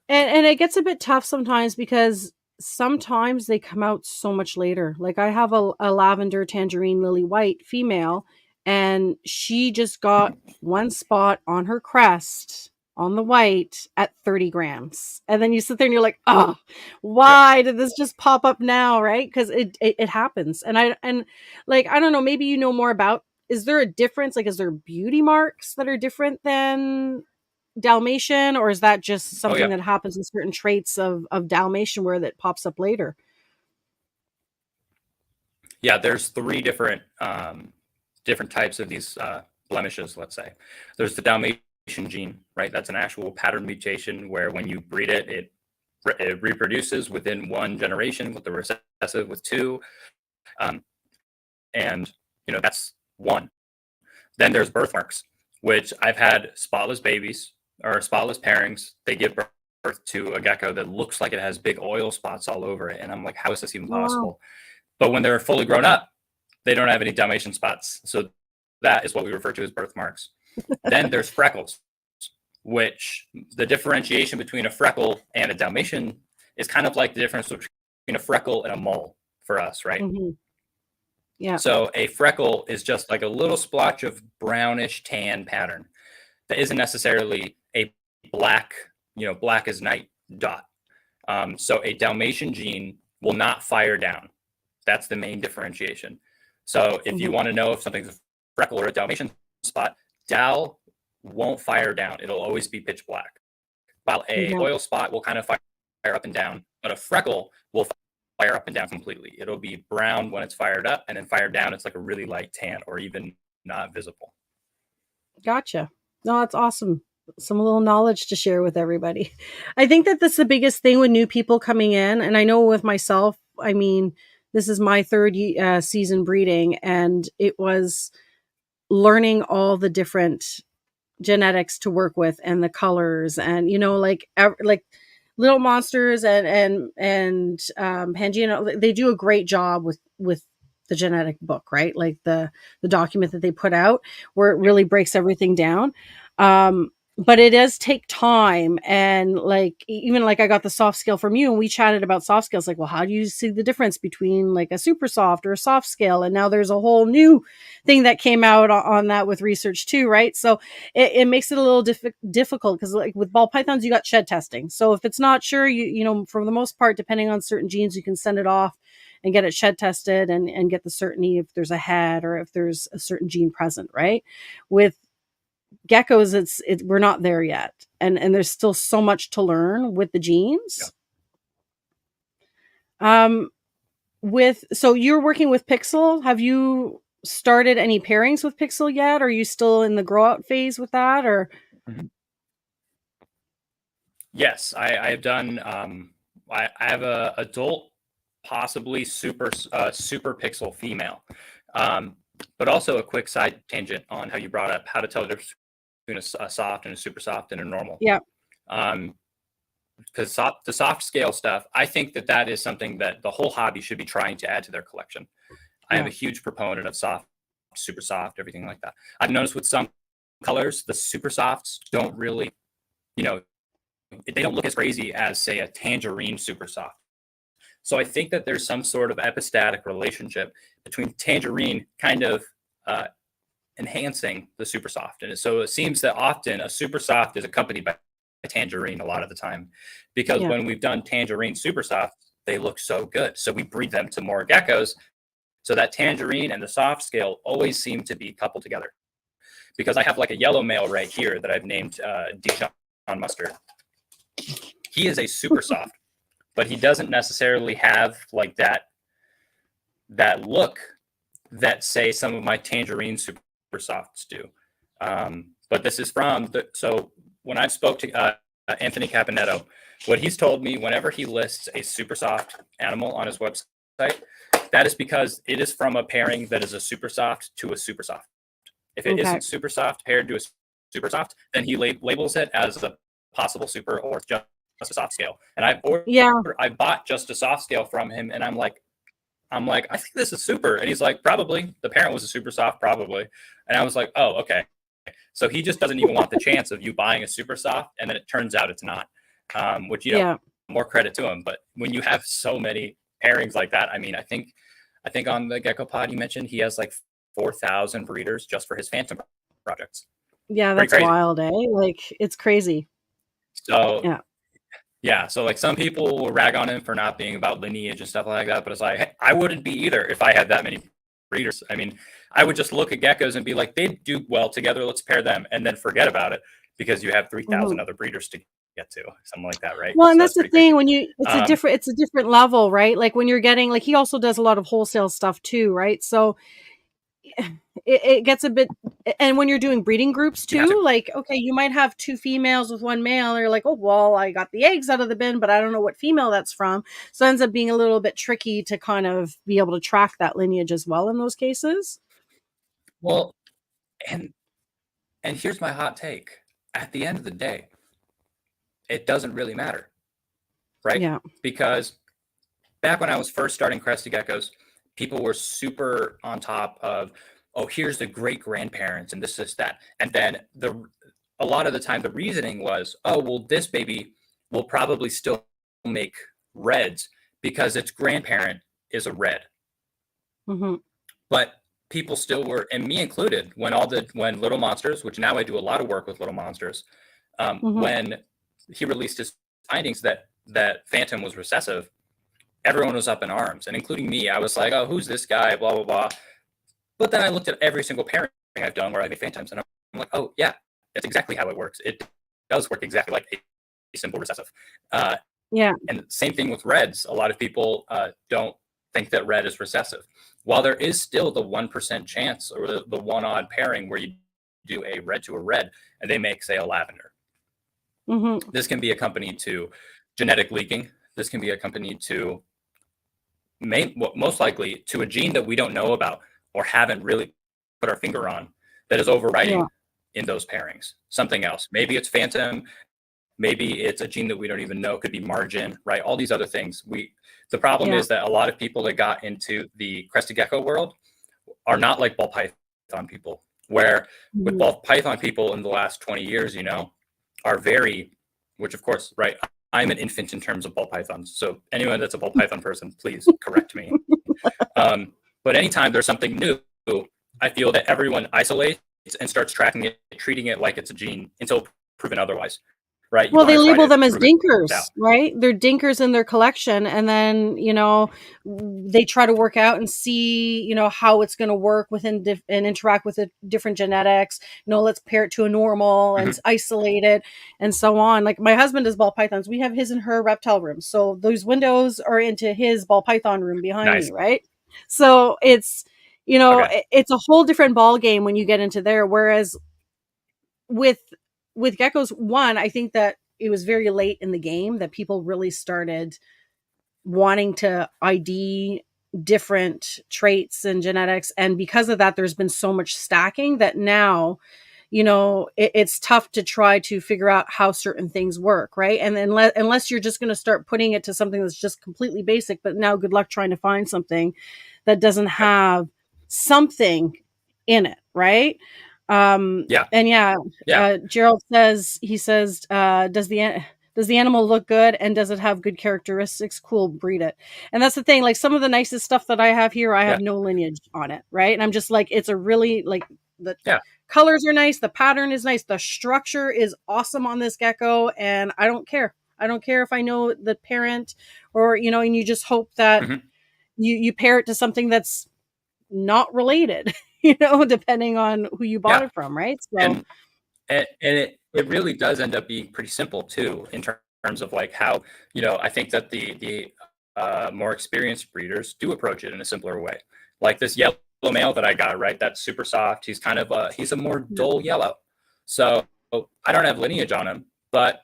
And it gets a bit tough sometimes, because sometimes they come out so much later. Like, I have a lavender tangerine lily white female, and she just got one spot on her crest on the white at 30 grams. And then you sit there and you're like, oh, why did this just pop up now? Right? Because it happens. And I don't know, maybe you know more about, is there a difference? Like, is there beauty marks that are different than Dalmatian, or is that just something that happens in certain traits of Dalmatian where that pops up later? Yeah, there's 3 different types of these blemishes, let's say. There's the Dalmatian gene, right? That's an actual pattern mutation where when you breed it, it reproduces within one generation, with the recessive with two, and that's one. Then there's birthmarks, which I've had spotless babies or spotless pairings. They give birth to a gecko that looks like it has big oil spots all over it, and I'm like, how is this even possible? But when they're fully grown up, they don't have any Dalmatian spots. So that is what we refer to as birthmarks. Then there's freckles, which the differentiation between a freckle and a Dalmatian is kind of like the difference between a freckle and a mole for us, right? Mm-hmm. Yeah. So a freckle is just like a little splotch of brownish tan pattern that isn't necessarily a black, black as night dot. So a Dalmatian gene will not fire down. That's the main differentiation. So if you want to know if something's a freckle or a Dalmatian spot, Dal won't fire down. It'll always be pitch black. While a oil spot will kind of fire up and down, but a freckle will fire up and down completely. It'll be brown when it's fired up, and then fired down, it's like a really light tan or even not visible. Gotcha. No, that's awesome. Some little knowledge to share with everybody. I think that that's the biggest thing with new people coming in. And I know with myself, I mean, this is my third season breeding, and it was learning all the different genetics to work with and the colors, and like Little Monsters and Pangea, they do a great job with the genetic book, right? Like the document that they put out where it really breaks everything down. But it does take time. And even I got the soft scale from you, and we chatted about soft scales. Like, well, how do you see the difference between like a super soft or a soft scale? And now there's a whole new thing that came out on that with research too, right? So it makes it a little difficult, because like with ball pythons, you got shed testing. So if it's not sure, you for the most part, depending on certain genes, you can send it off and get it shed tested and get the certainty if there's a head or if there's a certain gene present, right? With geckos, we're not there yet, and there's still so much to learn with the genes. So you're working with Pixel. Have you started any pairings with Pixel yet? Are you still in the grow out phase with that, or? Yes, I've done. I have a adult, possibly super Pixel female. But also a quick side tangent on how you brought up how to tell the difference between a soft and a super soft and a normal. Yeah. Because the soft scale stuff, I think that is something that the whole hobby should be trying to add to their collection. I am a huge proponent of soft, super soft, everything like that. I've noticed with some colors, the super softs don't really, they don't look as crazy as, say, a tangerine super soft. So I think that there's some sort of epistatic relationship between tangerine kind of enhancing the super soft. And so it seems that often a super soft is accompanied by a tangerine a lot of the time, because when we've done tangerine super soft, they look so good. So we breed them to more geckos. So that tangerine and the soft scale always seem to be coupled together. Because I have like a yellow male right here that I've named Dijon Mustard. He is a super soft, but he doesn't necessarily have like that look that, say, some of my tangerine super softs do. But this is so when I spoke to Anthony Capinetto, what he's told me, whenever he lists a super soft animal on his website, that is because it is from a pairing that is a super soft to a super soft. If it isn't super soft paired to a super soft, then he labels it as a possible super or just a soft scale. And I bought just a soft scale from him, and I'm like, I think this is super. And he's like, probably. The parent was a super soft, probably. And I was like, oh, okay. So he just doesn't even want the chance of you buying a super soft, and then it turns out it's not. Which, more credit to him. But when you have so many pairings like that, I mean, I think on the Gecko Pod he mentioned he has like 4,000 breeders just for his Phantom projects. Yeah, that's wild, eh? Like, it's crazy. So yeah, so like some people will rag on him for not being about lineage and stuff like that, but it's like, hey, I wouldn't be either if I had that many breeders. I mean, I would just look at geckos and be like, they do well together, let's pair them, and then forget about it because you have 3,000 other breeders to get to, something like that, right? Well, and that's the thing, when it's a different level, right? Like when you're getting, like, he also does a lot of wholesale stuff too, right? So it gets a bit, and when you're doing breeding groups You have too, to. like, okay, you might have 2 females with 1 male, and you're like, oh, well, I got the eggs out of the bin, but I don't know what female that's from. So it ends up being a little bit tricky to kind of be able to track that lineage as well in those cases. Well, and here's my hot take. At the end of the day, it doesn't really matter, right? Yeah. Because back when I was first starting Crested Geckos, people were super on top of, oh, here's the great grandparents and this, that. And then a lot of the time the reasoning was, oh, well, this baby will probably still make reds because its grandparent is a red. Hmm. But people still were, and me included, when Little Monsters, which now I do a lot of work with Little Monsters, when he released his findings that Phantom was recessive, everyone was up in arms, and including me. I was like, oh, who's this guy? Blah, blah, blah. But then I looked at every single pairing I've done where I made Phantoms, and I'm like, oh, yeah, that's exactly how it works. It does work exactly like a simple recessive. Yeah. And same thing with reds. A lot of people don't think that red is recessive. While there is still the 1% chance, or the one odd pairing where you do a red to a red, and they make, say, a lavender. This can be accompanied to genetic leaking. This can be accompanied to most likely to a gene that we don't know about or haven't really put our finger on that is overriding in those pairings. Something else. Maybe it's Phantom. Maybe it's a gene that we don't even know. Could be margin, right? All these other things. The problem is that a lot of people that got into the Crested Gecko world are not like ball python people, where with ball python people in the last 20 years, are very, which of course, right, I'm an infant in terms of ball pythons. So anyone that's a ball python person, please correct me. But anytime there's something new, I feel that everyone isolates and starts tracking it, treating it like it's a gene until proven otherwise. Right. Well, they label them as dinkers, right? They're dinkers in their collection. And then, they try to work out and see, how it's going to work within and interact with the different genetics. Let's pair it to a normal and isolate it and so on. Like my husband does ball pythons. We have his and her reptile room. So those windows are into his ball python room behind me, right? So it's, it's a whole different ball game when you get into there. Whereas with geckos, I think that it was very late in the game that people really started wanting to ID different traits and genetics. And because of that, there's been so much stacking that now, it's tough to try to figure out how certain things work, right? And unless you're just going to start putting it to something that's just completely basic, but now good luck trying to find something that doesn't have something in it, right? And Gerald says, does the animal look good and does it have good characteristics? Cool, breed it. And that's the thing, like some of the nicest stuff that I have here, I have no lineage on it, right? And I'm just like, it's a really like the colors are nice, the pattern is nice, the structure is awesome on this gecko, and I don't care if I know the parent or and you just hope that you pair it to something that's not related, depending on who you bought it from, right? So and it really does end up being pretty simple too, in terms of like how I think that the more experienced breeders do approach it in a simpler way. Like this yellow male that I got, right? That's super soft. He's kind of he's a more dull yellow. So I don't have lineage on him, but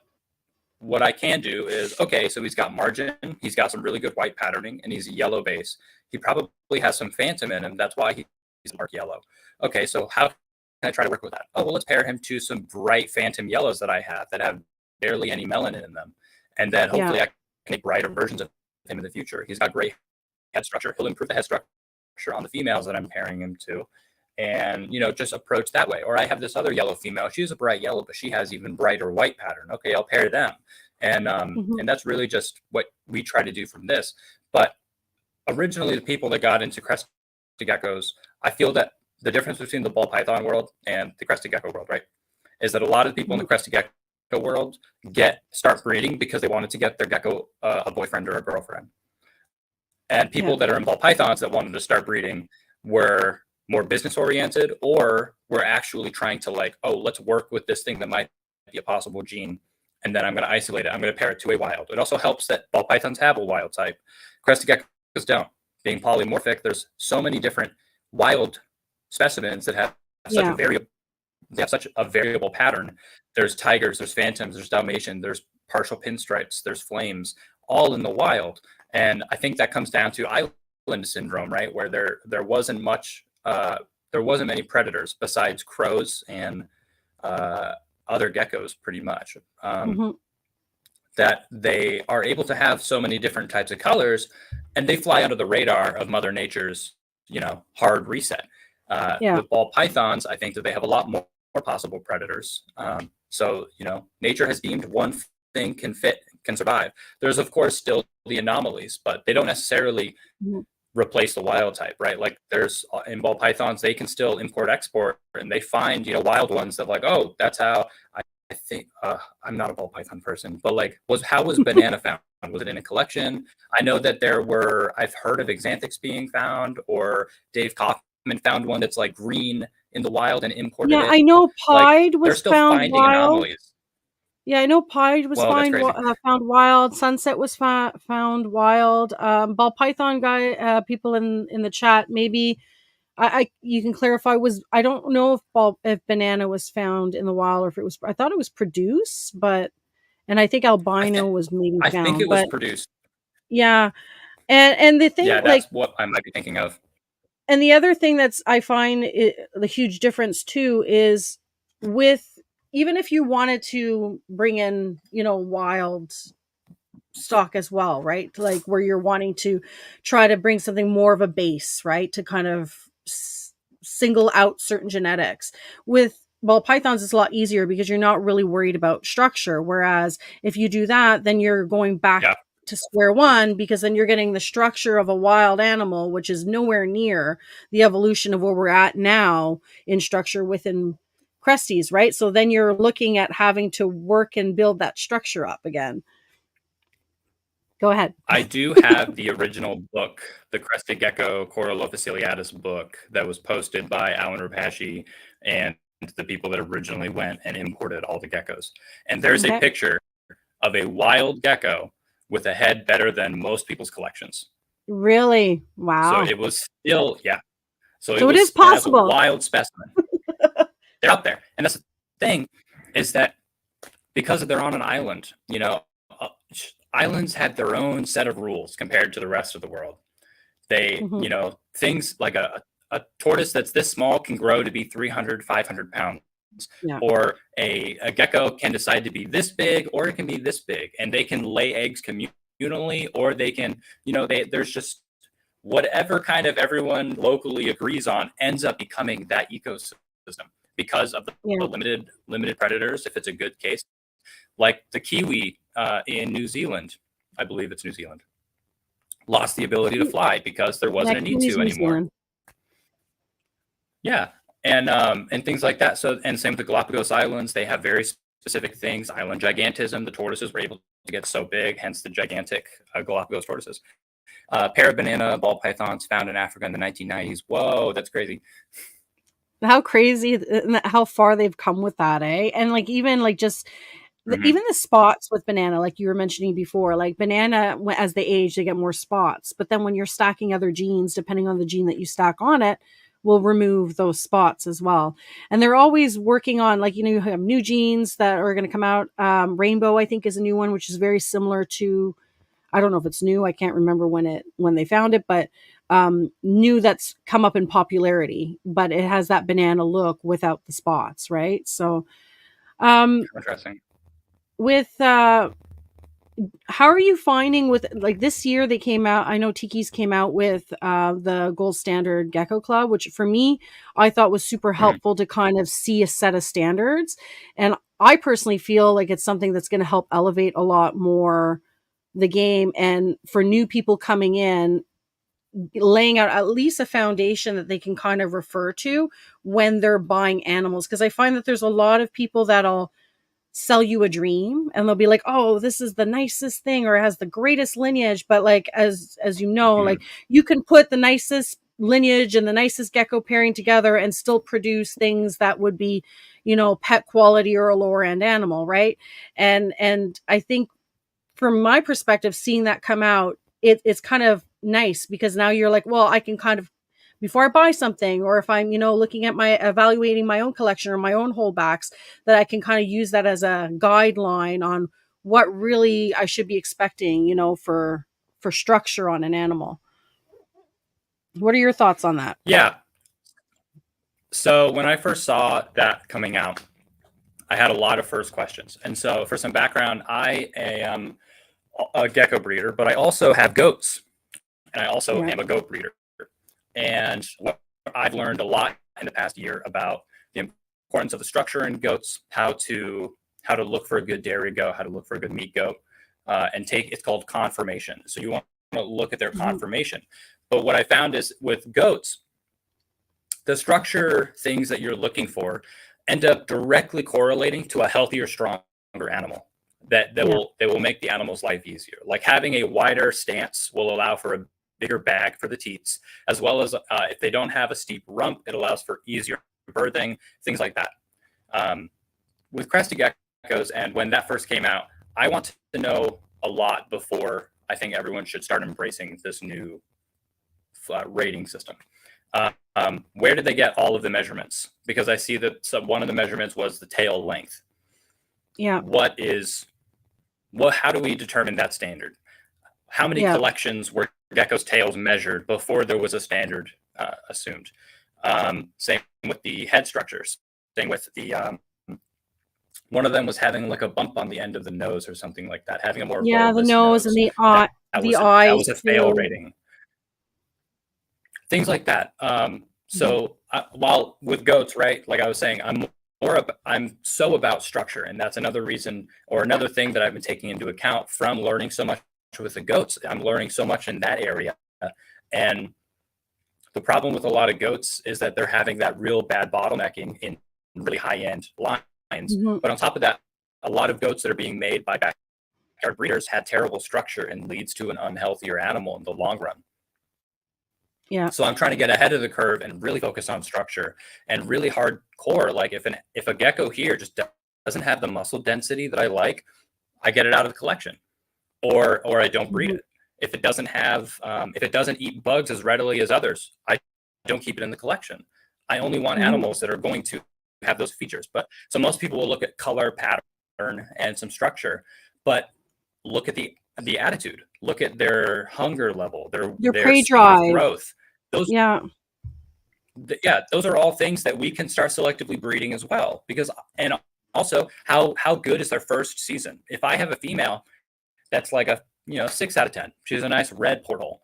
what I can do is, okay, so he's got margin, he's got some really good white patterning, and he's a yellow base. He probably has some Phantom in him. That's why he's dark yellow. Okay, so how can I try to work with that? Oh, well, let's pair him to some bright Phantom yellows that I have that have barely any melanin in them. And then hopefully I can make brighter versions of him in the future. He's got great head structure. He'll improve the head structure on the females that I'm pairing him to. And, just approach that way. Or I have this other yellow female. She's a bright yellow, but she has even brighter white pattern. Okay, I'll pair them. And and that's really just what we try to do from this. But originally, the people that got into Crested Geckos, I feel that the difference between the ball python world and the Crested Gecko world, right, is that a lot of people in the Crested Gecko world start breeding because they wanted to get their gecko a boyfriend or a girlfriend. And people that are in ball pythons that wanted to start breeding were more business oriented, or were actually trying to like, oh, let's work with this thing that might be a possible gene, and then I'm going to isolate it. I'm going to pair it to a wild. It also helps that ball pythons have a wild type. Crested Geckos don't. Being polymorphic, there's so many different wild specimens that have such a variable pattern. There's tigers, there's phantoms, there's Dalmatian, there's partial pinstripes, there's flames, all in the wild. And I think that comes down to island syndrome, right? Where there wasn't many predators besides crows and other geckos, pretty much. That they are able to have so many different types of colors, and they fly under the radar of Mother Nature's, hard reset. With ball pythons, I think that they have a lot more possible predators. So, nature has deemed one thing can survive. There's, of course, still the anomalies, but they don't necessarily replace the wild type, right? Like there's in ball pythons, they can still import export, and they find, wild ones that like, oh, that's how I think I'm not a ball python person, but like how was banana found? Was it in a collection? I know that I've heard of exanthics being found, or Dave Kaufman found one that's like green in the wild and imported it. Yeah, I know Pied they're was still found finding wild. anomalies. Yeah, I know Pied was Whoa, that's crazy. found wild. Sunset was found wild. Ball python guy, people in the chat, maybe you can clarify. I don't know if banana was found in the wild, or if it was. I thought it was produced, and I think albino was maybe found. I think it was produced. Yeah, and the thing, that's what I might be thinking of. And the other thing I find the huge difference too is even if you wanted to bring in, wild stock as well, right? Like where you're wanting to try to bring something more of a base, right? To kind of single out certain genetics. With ball pythons, it's a lot easier because you're not really worried about structure. Whereas if you do that, then you're going back to square one, because then you're getting the structure of a wild animal, which is nowhere near the evolution of where we're at now in structure within Cresties, right? So then you're looking at having to work and build that structure up again. Go ahead. I do have the original book, the Crested Gecko Coralophyciliatus book, that was posted by Alan Rapashi and the people that originally went and imported all the geckos. And there's a picture of a wild gecko with a head better than most people's collections. Really? Wow. So it was still, So it is possible. A wild specimen. They're out there. And that's the thing, is that because they're on an island, islands had their own set of rules compared to the rest of the world. They, things like a tortoise that's this small can grow to be 300, 500 pounds. Or a gecko can decide to be this big, or it can be this big, and they can lay eggs communally, or they can, there's just whatever kind of everyone locally agrees on ends up becoming that ecosystem because of the limited predators. If it's a good case, like the kiwi in New Zealand, I believe it's New Zealand, lost the ability to fly because there wasn't a need to anymore. And things like that. So, and same with the Galapagos Islands, they have very specific things. Island gigantism, the tortoises were able to get so big, hence the gigantic Galapagos tortoises. Parrot banana ball pythons found in Africa in the 1990s. Whoa, that's crazy. How crazy, how far they've come with that, eh? And like even like just even the spots with banana, like you were mentioning before, like banana, as they age, they get more spots. But then when you're stacking other genes, depending on the gene that you stack on it, will remove those spots as well. And they're always working on, like, you have new genes that are going to come out. Rainbow, I think, is a new one, which is very similar to, I don't know if it's new. I can't remember when they found it, but new that's come up in popularity, but it has that banana look without the spots, right? So interesting. With how are you finding with, like, this year they came out, I know Tiki's came out with the Gold Standard Gecko Club, which for me, I thought was super helpful to kind of see a set of standards. And I personally feel like it's something that's going to help elevate a lot more the game. And for new people coming in, laying out at least a foundation that they can kind of refer to when they're buying animals. Because I find that there's a lot of people that'll sell you a dream and they'll be like, oh, this is the nicest thing, or it has the greatest lineage. But like, as you know, like, you can put the nicest lineage and the nicest gecko pairing together and still produce things that would be, pet quality or a lower end animal. Right. And I think from my perspective, seeing that come out, it's kind of nice, because now you're like, well, I can kind of before I buy something, or if I'm, looking at evaluating my own collection or my own holdbacks, that I can kind of use that as a guideline on what really I should be expecting, for structure on an animal. What are your thoughts on that? Yeah. So when I first saw that coming out, I had a lot of first questions. And so for some background, I am a gecko breeder, but I also have goats, and I also am a goat breeder. And I've learned a lot in the past year about the importance of the structure in goats, how to look for a good dairy goat, how to look for a good meat goat, and it's called conformation. So you want to look at their conformation. But what I found is with goats, the structure things that you're looking for end up directly correlating to a healthier, stronger animal that will make the animal's life easier. Like having a wider stance will allow for a bigger bag for the teats, as well as if they don't have a steep rump, it allows for easier birthing, things like that. With Crested Geckos, and when that first came out, I want to know a lot before I think everyone should start embracing this new rating system. Where did they get all of the measurements? Because I see that one of the measurements was the tail length. Yeah. How do we determine that standard? How many collections were gecko's tails measured before there was a standard assumed? Same with the head structures. Same with the one of them was having like a bump on the end of the nose or something like that, having a more the nose and the eyes. That was a fail rating. Things like that. So while with goats, right, like I was saying, I'm so about structure, and that's another reason or another thing that I've been taking into account from learning so much with the goats. I'm learning so much in that area, and the problem with a lot of goats is that they're having that real bad bottlenecking in really high-end lines. But on top of that, a lot of goats that are being made by backyard breeders had terrible structure and leads to an unhealthier animal in the long run. Yeah. So I'm trying to get ahead of the curve and really focus on structure and really hardcore. Like if a gecko here just doesn't have the muscle density that I like, I get it out of the collection, or I don't breed it. If it doesn't eat bugs as readily as others, I don't keep it in the collection. I only want animals that are going to have those features. But so most people will look at color, pattern, and some structure, but look at the attitude. Look at their hunger level, their prey speed of growth. Those are all things that we can start selectively breeding as well. And also how good is their first season? If I have a female that's like a 6 out of 10, she's a nice red portal.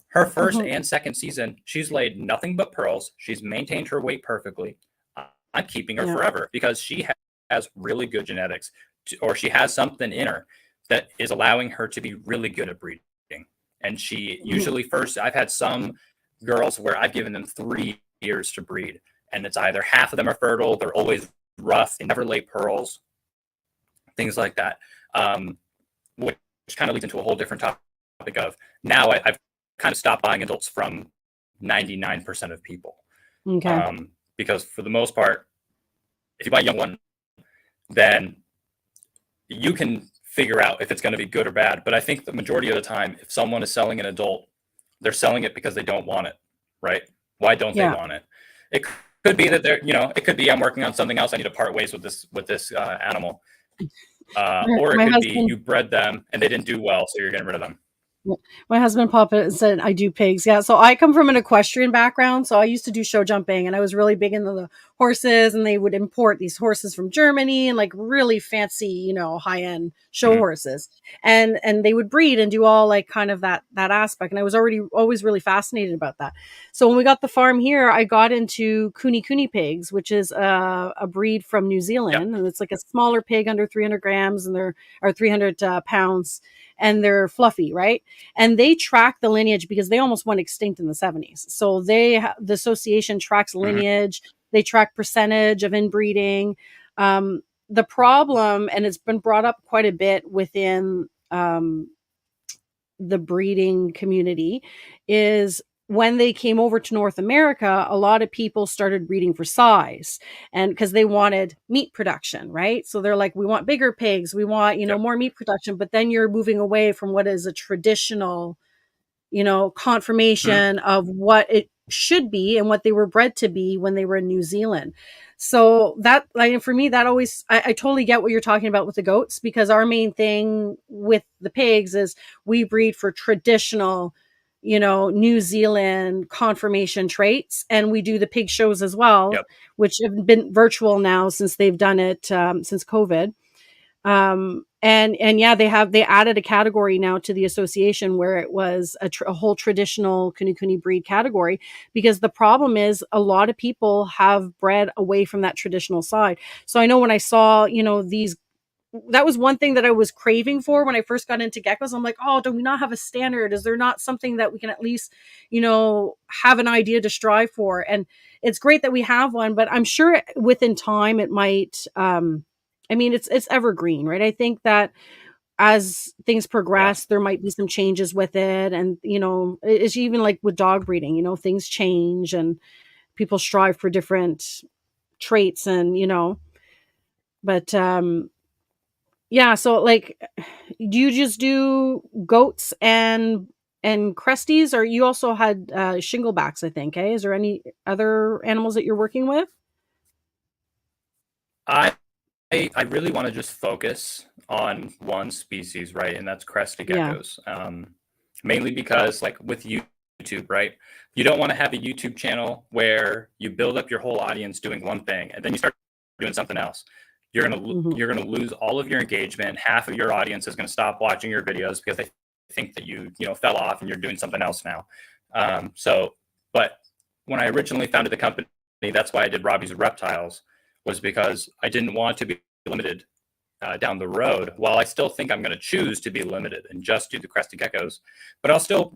Her first and second season, she's laid nothing but pearls. She's maintained her weight perfectly. I'm keeping her forever because she has really good genetics, or she has something in her that is allowing her to be really good at breeding. And she usually I've had some girls where I've given them 3 years to breed, and it's either half of them are fertile, they're always rough, they never lay pearls, things like that. Which kind of leads into a whole different topic of now I've kind of stopped buying adults from 99% of people. Okay. Because for the most part, if you buy a young one, then you can figure out if it's going to be good or bad. But I think the majority of the time, if someone is selling an adult, they're selling it because they don't want it, right? Why don't they want it? It could be that it could be I'm working on something else. I need to part ways with this animal. Or it could be you bred them and they didn't do well, so you're getting rid of them. My husband popped it and said, I do pigs. Yeah. So I come from an equestrian background. So I used to do show jumping, and I was really big into the horses, and they would import these horses from Germany and like really fancy, high end show horses. And they would breed and do all like kind of that aspect. And I was always really fascinated about that. So when we got the farm here, I got into Kuni pigs, which is a breed from New Zealand. And it's like a smaller pig under 300 grams and they're 300 pounds. And they're fluffy, right? And they track the lineage because they almost went extinct in the 70s. So the association tracks lineage. They track percentage of inbreeding. The problem, and it's been brought up quite a bit within the breeding community, is when they came over to North America, a lot of people started breeding for size, and because they wanted meat production, right? So they're like, we want bigger pigs, we want, more meat production, but then you're moving away from what is a traditional, conformation of what it should be and what they were bred to be when they were in New Zealand. So that, like, for me, that always, I totally get what you're talking about with the goats, because our main thing with the pigs is we breed for traditional, New Zealand conformation traits. And we do the pig shows as well, Yep. which have been virtual now since they've done it, since COVID. And yeah, they added a category now to the association where it was a whole traditional Kuni breed category, because the problem is a lot of people have bred away from that traditional side. So I know when I saw, these, that was one thing that I was craving for when I first got into geckos. I'm like, oh, do we not have a standard? Is there not something that we can at least, have an idea to strive for? And it's great that we have one, but I'm sure within time it might, it's evergreen, right? I think that as things Yeah. progress, there might be some changes with it. And, it's even like with dog breeding, things change and people strive for different traits and, but, yeah. So like, do you just do goats and Cresties, or you also had, shinglebacks, I think, eh? Is there any other animals that you're working with? I I really want to just focus on one species, right? And that's Crested Yeah. Geckos. Mainly because, like with YouTube, right? You don't want to have a YouTube channel where you build up your whole audience doing one thing and then you start doing something else. Hmm. You're gonna lose all of your engagement. Half of your audience is gonna stop watching your videos because they think that you fell off and you're doing something else now. But when I originally founded the company, that's why I did Robbie's Reptiles, was because I didn't want to be limited down the road. While I still think I'm going to choose to be limited and just do the Crested Geckos, but I'll still,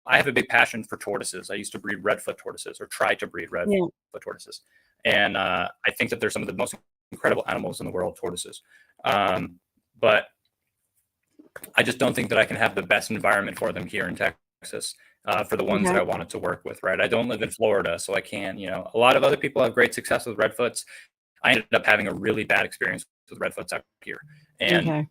I have a big passion for tortoises. I used to breed redfoot tortoises, or try to breed redfoot Yeah. tortoises. And I think that they're some of the most incredible animals in the world, tortoises. But I just don't think that I can have the best environment for them here in Texas. For the ones that Okay. I wanted to work with, right? I don't live in Florida, so I can't, a lot of other people have great success with redfoots. I ended up having a really bad experience with redfoots out here. And Okay.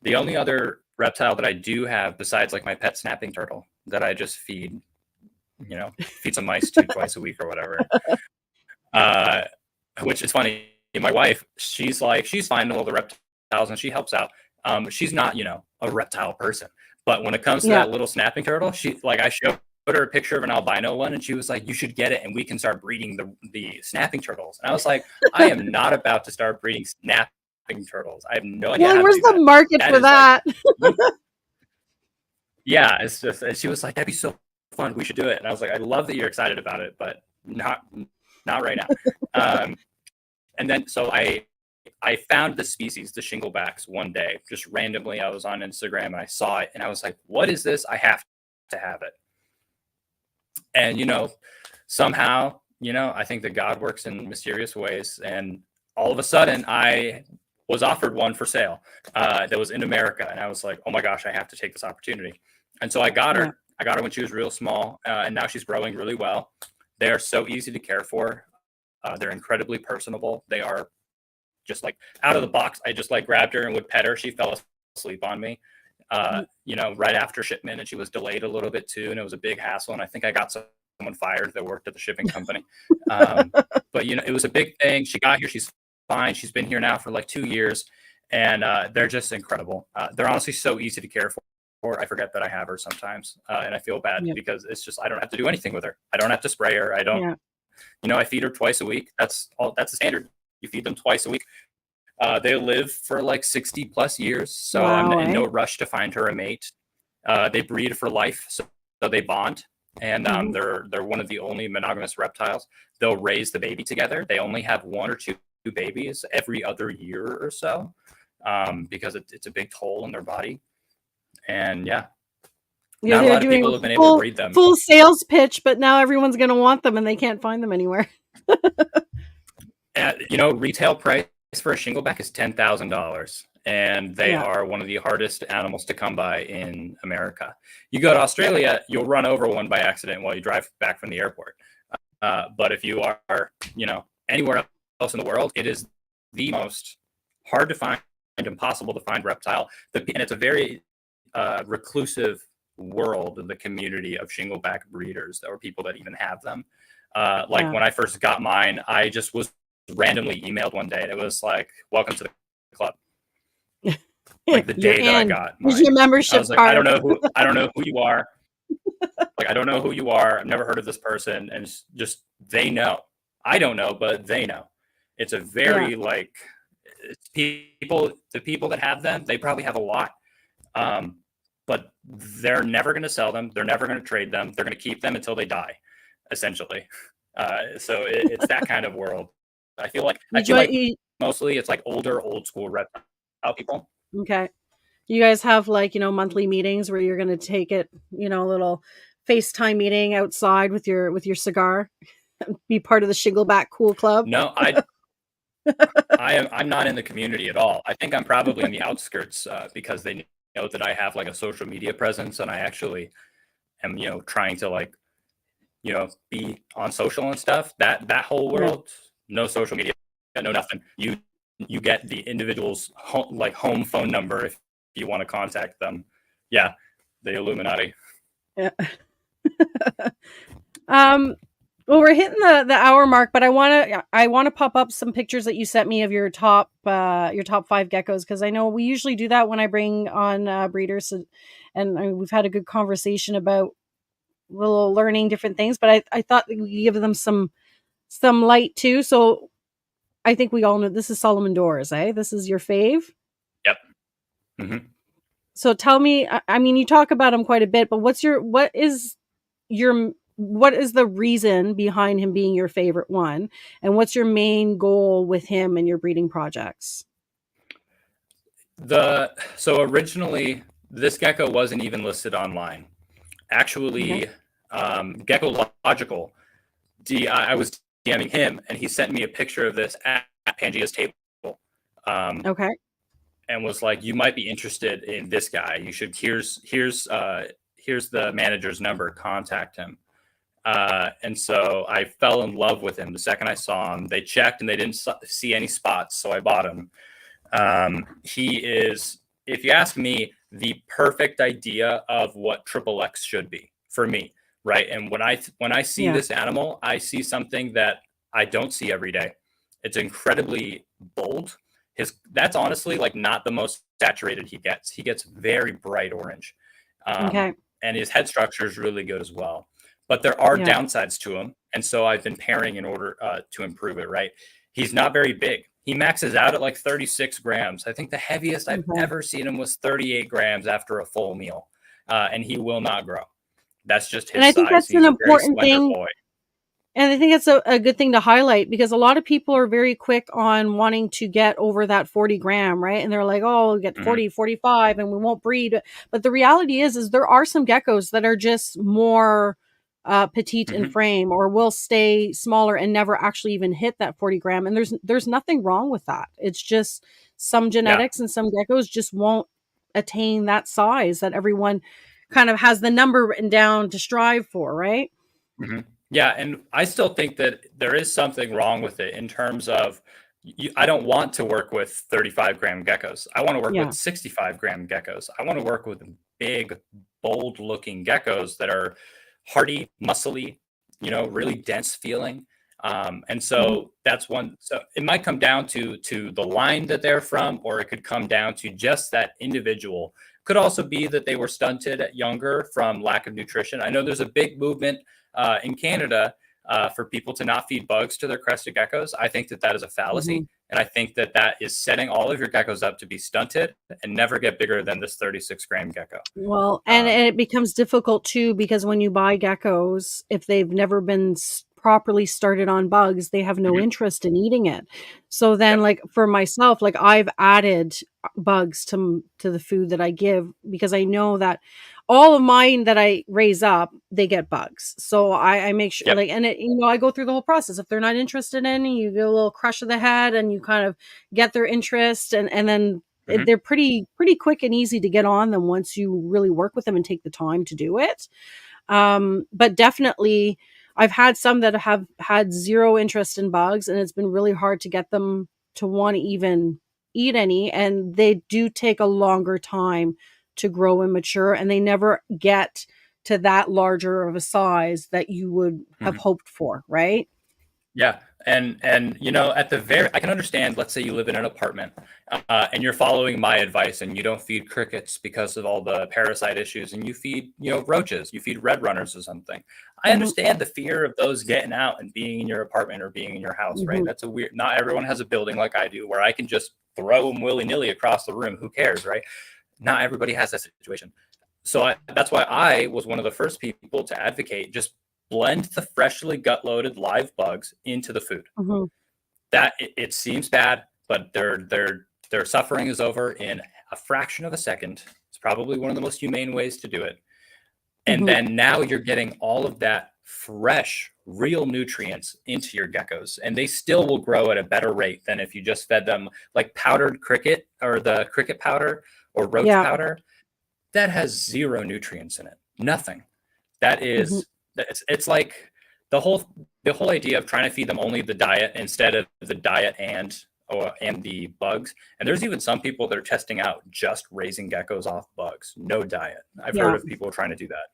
the only other reptile that I do have, besides like my pet snapping turtle, that I just feed, feed some mice to twice a week or whatever. Which is funny. My wife, she's fine with all the reptiles and she helps out. She's not, a reptile person. But when it comes to Yeah. that little snapping turtle, I showed her a picture of an albino one and she was like, you should get it and we can start breeding the snapping turtles. And I was like, I am not about to start breeding snapping turtles. I have no idea Well, how to where's do the that. market That for is like, that? yeah, it's just, and she was like, that'd be so fun. We should do it. And I was like, I love that you're excited about it, but not right now. And then, so I found the species, the shinglebacks, one day, just randomly. I was on Instagram and I saw it and I was like, what is this? I have to have it. And, somehow, I think that God works in mysterious ways. And all of a sudden, I was offered one for sale that was in America. And I was like, oh my gosh, I have to take this opportunity. And so I got her. Yeah. I got her when she was real small. And now she's growing really well. They are so easy to care for. They're incredibly personable. They are just like out of the box. I just like grabbed her and would pet her. She fell asleep on me, right after shipment, and she was delayed a little bit too. And it was a big hassle. And I think I got someone fired that worked at the shipping company. But it was a big thing. She got here. She's fine. She's been here now for like 2 years, and they're just incredible. They're honestly so easy to care for. I forget that I have her sometimes, and I feel bad Yeah. because it's just I don't have to do anything with her. I don't have to spray her. I don't. Yeah. I feed her twice a week. That's all. That's the standard. You feed them twice a week. They live for like 60 plus years, so I'm Wow. in Eh? no rush to find her a mate. They breed for life, so they bond, and Mhm. they're one of the only monogamous reptiles. They'll raise the baby together. They only have one or two babies every other year or so, because it's a big toll in their body. And yeah, Yeah, not a they're lot of doing people a have been able to breed them. full sales pitch, but now everyone's going to want them and they can't find them anywhere. Retail price for a shingleback is $10,000, and they Yeah. are one of the hardest animals to come by in America. You go to Australia, you'll run over one by accident while you drive back from the airport. But if you are, anywhere else in the world, it is the most hard to find, impossible to find reptile. And it's a very reclusive world of the community of shingleback breeders or people that even have them. Yeah. When I first got mine, I just was randomly emailed one day and it was like, welcome to the club. Like the You're day that I in. got Here's mine. your I membership was like, I don't card. know who you are. Like, I don't know who you are. I've never heard of this person. And it's just, they know. I don't know, but they know. It's a Yeah. very it's the people that have them, they probably have a lot. But they're never going to sell them. They're never going to trade them. They're going to keep them until they die, essentially. So it's that kind of world. I feel like mostly it's like older, old school reptile people. Okay. You guys have like, monthly meetings where you're going to take it, a little FaceTime meeting outside with your cigar, be part of the Shingleback Cool Club. No, I'm not in the community at all. I think I'm probably in the outskirts because they know that I have like a social media presence and I actually am, trying to be on social and stuff. That whole world, no social media, no nothing. You get the individual's home phone number if you want to contact them. Yeah, the Illuminati. Yeah. Well, we're hitting the hour mark, but I want to pop up some pictures that you sent me of your top 5 geckos, because I know we usually do that when I bring on breeders, and we've had a good conversation about little learning different things. But I thought that we could give them some light too. So I think we all know this is Solomon Doors, eh? This is your fave. Yep. Mm-hmm. So tell me, I mean, you talk about him quite a bit, but what is the reason behind him being your favorite one? And what's your main goal with him and your breeding projects? So originally, this gecko wasn't even listed online. Actually, Gecko Logical, I was DMing him, and he sent me a picture of this at Pangea's table. Okay. And was like, "You might be interested in this guy. You should. Here's the manager's number. Contact him." And so I fell in love with him the second I saw him. They checked and they didn't see any spots, so I bought him. He is, if you ask me, the perfect idea of what Triple X should be for me, right? And when I see this animal, I see something that I don't see every day. It's incredibly bold. That's honestly like not the most saturated he gets. He gets very bright orange. And his head structure is really good as well. But there are downsides to him. And so I've been pairing in order to improve it, right? He's not very big. He maxes out at like 36 grams. I think the heaviest I've ever seen him was 38 grams after a full meal. And he will not grow. That's just his size. And I think that's an important thing. Boy. And I think it's a good thing to highlight, because a lot of people are very quick on wanting to get over that 40 gram, right? And they're like, oh, we'll get 40, 45 and we won't breed. But the reality is there are some geckos that are just more petite in frame, or will stay smaller and never actually even hit that 40 gram. And there's nothing wrong with that. It's just some genetics and some geckos just won't attain that size that everyone kind of has the number written down to strive for, right? Mm-hmm. Yeah, and I still think that there is something wrong with it in terms of I don't want to work with 35 gram geckos. I want to work with 65 gram geckos. I want to work with big, bold looking geckos that are hardy, muscly, really dense feeling. And so that's one. So it might come down to the line that they're from, or it could come down to just that individual. Could also be that they were stunted at younger from lack of nutrition. I know there's a big movement in Canada for people to not feed bugs to their crested geckos. I think that is a fallacy. And I think that is setting all of your geckos up to be stunted and never get bigger than this 36 gram gecko. Well, and it becomes difficult too, because when you buy geckos, if they've never been properly started on bugs, they have no interest in eating it. So then like for myself, like I've added bugs to the food that I give, because I know that all of mine that I raise up, they get bugs. So I make sure and it, I go through the whole process. If they're not interested in, you get a little crush of the head and you kind of get their interest, and then they're pretty quick and easy to get on them once you really work with them and take the time to do it. But definitely I've had some that have had zero interest in bugs, and it's been really hard to get them to want to even eat any. And they do take a longer time to grow and mature, and they never get to that larger of a size that you would have Mhm. hoped for, right? Yeah. And you know, at the very, I can understand, let's say you live in an apartment and you're following my advice and you don't feed crickets because of all the parasite issues, and you feed, you know, roaches, you feed red runners or something. I Hmm. understand the fear of those getting out and being in your apartment or being in your house, right? Hmm. That's a weird, not everyone has a building like I do where I can just throw them willy-nilly across the room. Who cares, right? Not everybody has that situation. So that's why I was one of the first people to advocate just blend the freshly gut-loaded live bugs into the food. Hmm. That it seems bad, but their suffering is over in a fraction of a second. It's probably one of the most humane ways to do it. And Hmm. then now you're getting all of that fresh, real nutrients into your geckos, and they still will grow at a better rate than if you just fed them like powdered cricket or the cricket powder or roach Yeah. powder. That has zero nutrients in it. Nothing. That Hmm. is, it's like the whole idea of trying to feed them only the diet instead of the diet and the bugs. And there's even some people that are testing out just raising geckos off bugs, no diet. I've heard Yeah. of people trying to do that.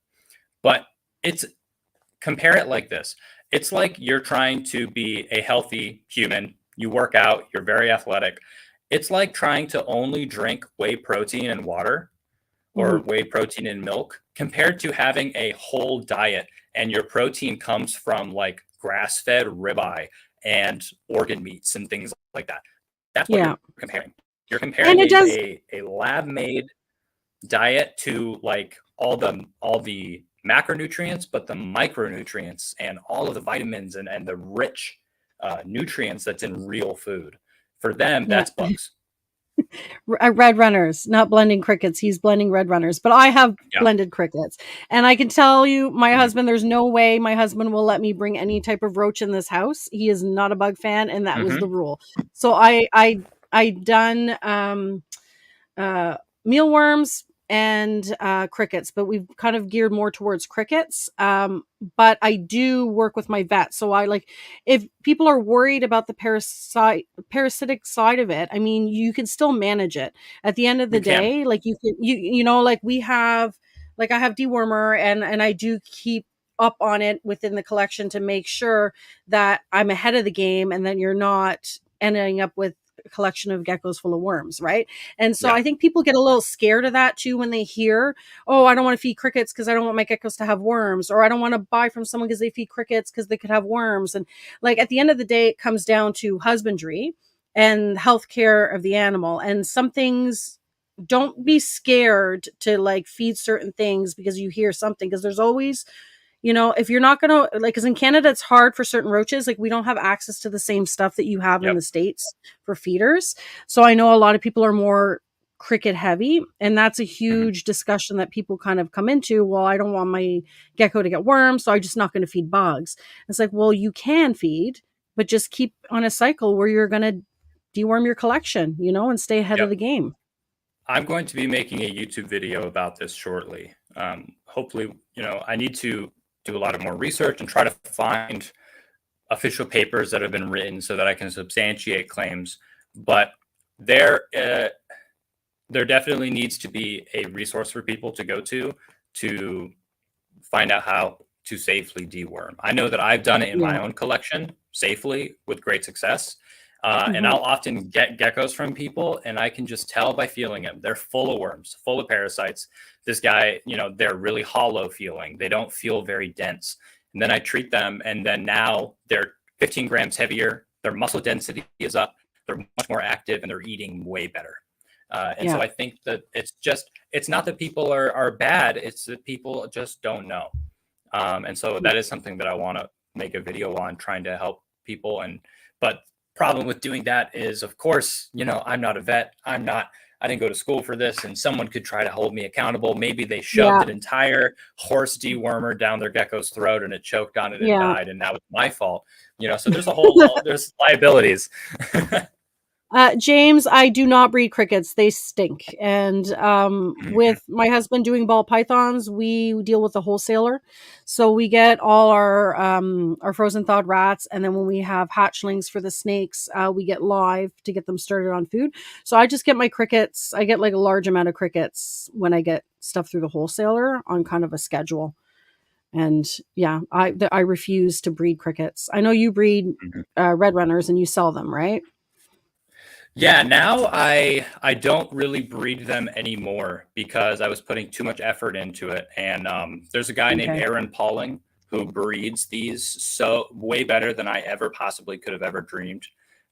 But it's, compare it like this. It's like you're trying to be a healthy human. You work out, you're very athletic. It's like trying to only drink whey protein and water or Hmm. whey protein and milk compared to having a whole diet, and your protein comes from like grass-fed ribeye and organ meats and things like that. That's what Yeah. you're comparing. You're And comparing it does. a lab-made diet to like all the macronutrients, but the micronutrients and all of the vitamins and the rich nutrients that's in real food. For them, Yeah. that's bugs. Red runners, not blending crickets. He's blending red runners, but I have Yeah. blended crickets. And I can tell you, my Mhm. husband, there's no way my husband will let me bring any type of roach in this house. He is not a bug fan, and that was the Mhm. rule. So I done uh, mealworms and crickets, but we've kind of geared more towards crickets. But I do work with my vet, so I like, if people are worried about the parasitic side of it. I mean, you can still manage it. At the end of the You can. day, like you know, like we have, like I have dewormer, and I do keep up on it within the collection to make sure that I'm ahead of the game, and then you're not ending up with a collection of geckos full of worms, right? And so Yeah. I think people get a little scared of that too when they hear, oh, I don't want to feed crickets because I don't want my geckos to have worms, or I don't want to buy from someone because they feed crickets because they could have worms. And like at the end of the day, it comes down to husbandry and healthcare of the animal. And some things, don't be scared to like feed certain things because you hear something, because there's always, you know, if you're not gonna like, because in Canada it's hard for certain roaches, like we don't have access to the same stuff that you have in Yep. the States for feeders. So I know a lot of people are more cricket heavy, and that's a Mhm. huge discussion that people kind of come into. Well, I don't want my gecko to get worms, so I'm just not going to feed bugs. It's like, well, you can feed, but just keep on a cycle where you're going to deworm your collection, you know, and stay ahead of Yep. the game. I'm going to be making a YouTube video about this shortly. Hopefully, you know, I need to do a lot of more research and try to find official papers that have been written so that I can substantiate claims. But there, there definitely needs to be a resource for people to go to find out how to safely deworm. I know that I've done it in Yeah. my own collection safely with great success. And Mhm. I'll often get geckos from people, and I can just tell by feeling them. They're full of worms, full of parasites. This guy, you know, they're really hollow feeling. They don't feel very dense. And then I treat them, and then now they're 15 grams heavier. Their muscle density is up. They're much more active, and they're eating way better. And so Yeah. I think that it's not that people are bad. It's that people just don't know. And so that is something that I want to make a video on, trying to help people. But problem with doing that is, of course, you know, I'm not a vet. I didn't go to school for this, and someone could try to hold me accountable. Maybe they shoved Yeah. an entire horse dewormer down their gecko's throat and it choked on it and Yeah. died. And now it's my fault, you know, so there's a whole, there's liabilities. James, I do not breed crickets. They stink. And with my husband doing ball pythons, we deal with the wholesaler. So we get all our frozen thawed rats, and then when we have hatchlings for the snakes, we get live to get them started on food. So I just get my crickets. I get like a large amount of crickets when I get stuff through the wholesaler on kind of a schedule. And yeah, I refuse to breed crickets. I know you breed red runners and you sell them, right? Yeah, now I don't really breed them anymore because I was putting too much effort into it. And there's a guy named Okay. Aaron Pauling who breeds these so way better than I ever possibly could have ever dreamed.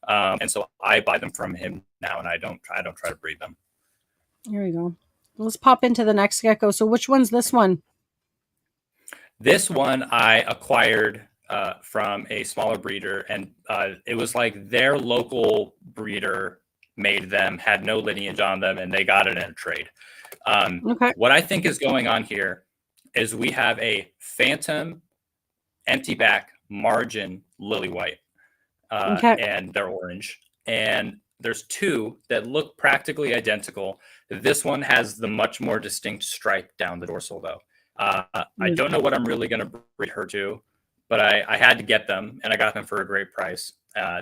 And so I buy them from him now, and I don't try to breed them. Here we go. Let's pop into the next gecko. So which one's this one? This one I acquired from a smaller breeder, and it was like their local breeder made them, had no lineage on them, and they got it in a trade. Okay. What I think is going on here is we have a phantom empty back margin lily white, Okay. and they're orange. And there's two that look practically identical. This one has the much more distinct stripe down the dorsal, though. I don't know what I'm really going to breed her to, but I had to get them, and I got them for a great price.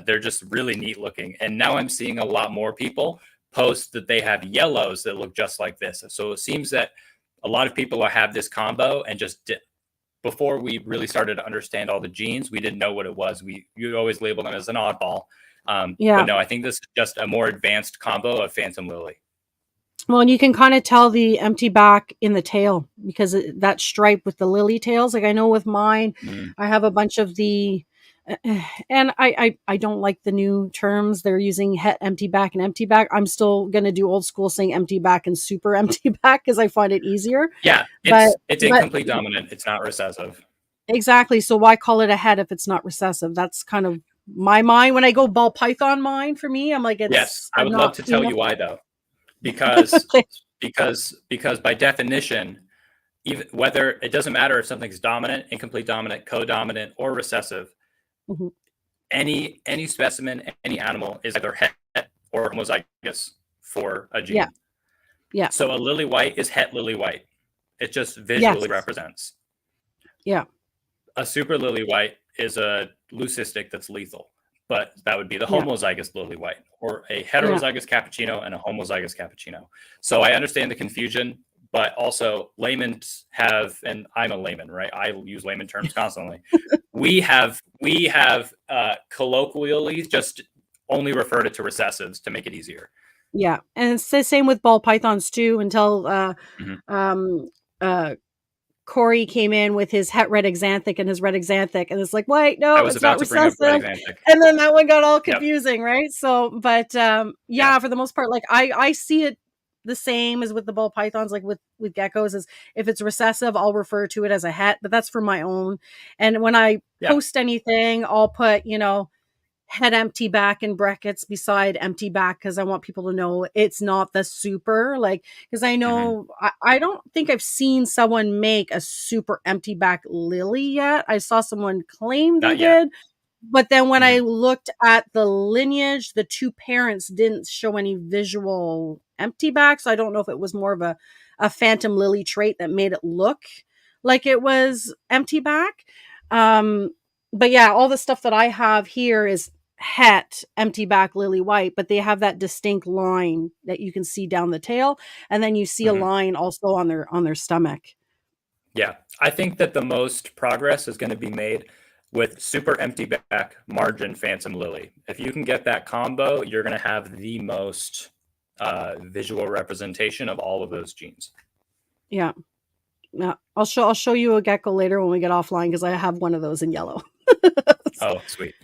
They're just really neat looking. And now I'm seeing a lot more people post that they have yellows that look just like this. So it seems that a lot of people have this combo, and just before we really started to understand all the genes, we didn't know what it was. You always label them as an oddball. Yeah. But no, I think this is just a more advanced combo of Phantom Lily. Well, and you can kind of tell the empty back in the tail because that stripe with the lily tails. Like I know with mine, I have a bunch of the, and I don't like the new terms they're using, het empty back and empty back. I'm still gonna do old school saying empty back and super empty back because I find it easier. Yeah, it's incomplete dominant. It's not recessive. Exactly. So why call it a het if it's not recessive? That's kind of my mind when I go ball python mind. For me, I'm like, it's. Yes, I would I'm love not to tell enough- you why though, because Okay. because by definition, even whether it doesn't matter if something's dominant, incomplete dominant, co-dominant, or recessive, Mhm. any specimen, any animal is either het or homozygous for a gene. Yeah. Yeah. So a lily white is het lily white. It just visually Yes. represents. Yeah. A super lily white is a leucistic that's lethal, but that would be the Yeah. homozygous lily white, or a heterozygous cappuccino and a homozygous cappuccino. So I understand the confusion, but also laymen have, and I'm a layman, right? I use layman terms constantly. we have colloquially just only referred it to recessives to make it easier. Yeah. And it's the same with ball pythons too, until Corey came in with his het red exanthic and his red exanthic, and it's like, wait, no, I was it's not about to bring up recessive. red exanthic. And then that one got all Yep. confusing, right? So, but yeah, for the most part, like I see it the same as with the ball pythons, like with geckos, is if it's recessive, I'll refer to it as a het, but that's for my own. And when I post anything, I'll put, head empty back in brackets beside empty back because I want people to know it's not the super, like, because I know I don't think I've seen someone make a super empty back lily yet. I saw someone claim they did, but then when I looked at the lineage, the two parents didn't show any visual empty back, so I don't know if it was more of a phantom lily trait that made it look like it was empty back. But yeah, all the stuff that I have here is het empty back lily white, but they have that distinct line that you can see down the tail, and then you see a line also on their stomach. Yeah, I think that the most progress is going to be made with super empty back margin phantom lily. If you can get that combo, you're going to have the most visual representation of all of those genes. Yeah. I'll show you a gecko later when we get offline because I have one of those in yellow. Oh, sweet.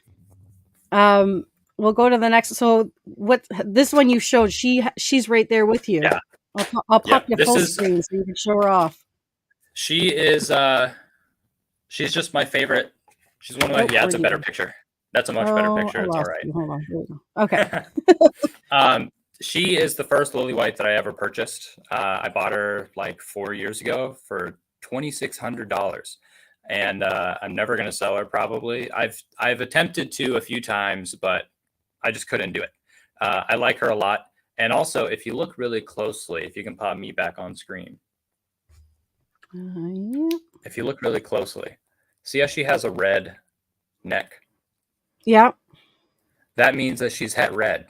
We'll go to the next. So what this one you showed, she's right there with you. Yeah. I'll pop you full screen so you can show her off. She is she's just my favorite. She's one of my it's a better picture. That's a much better picture. It's all right. Hold on. There we go. Okay. She is the first lily white that I ever purchased. I bought her like 4 years ago for $2,600. And I'm never going to sell her probably. I've attempted to a few times, but I just couldn't do it. I like her a lot. And also, if you look really closely, if you can pop me back on screen, Yeah. if you look really closely, see how she has a red neck? Yeah. That means that she's het red.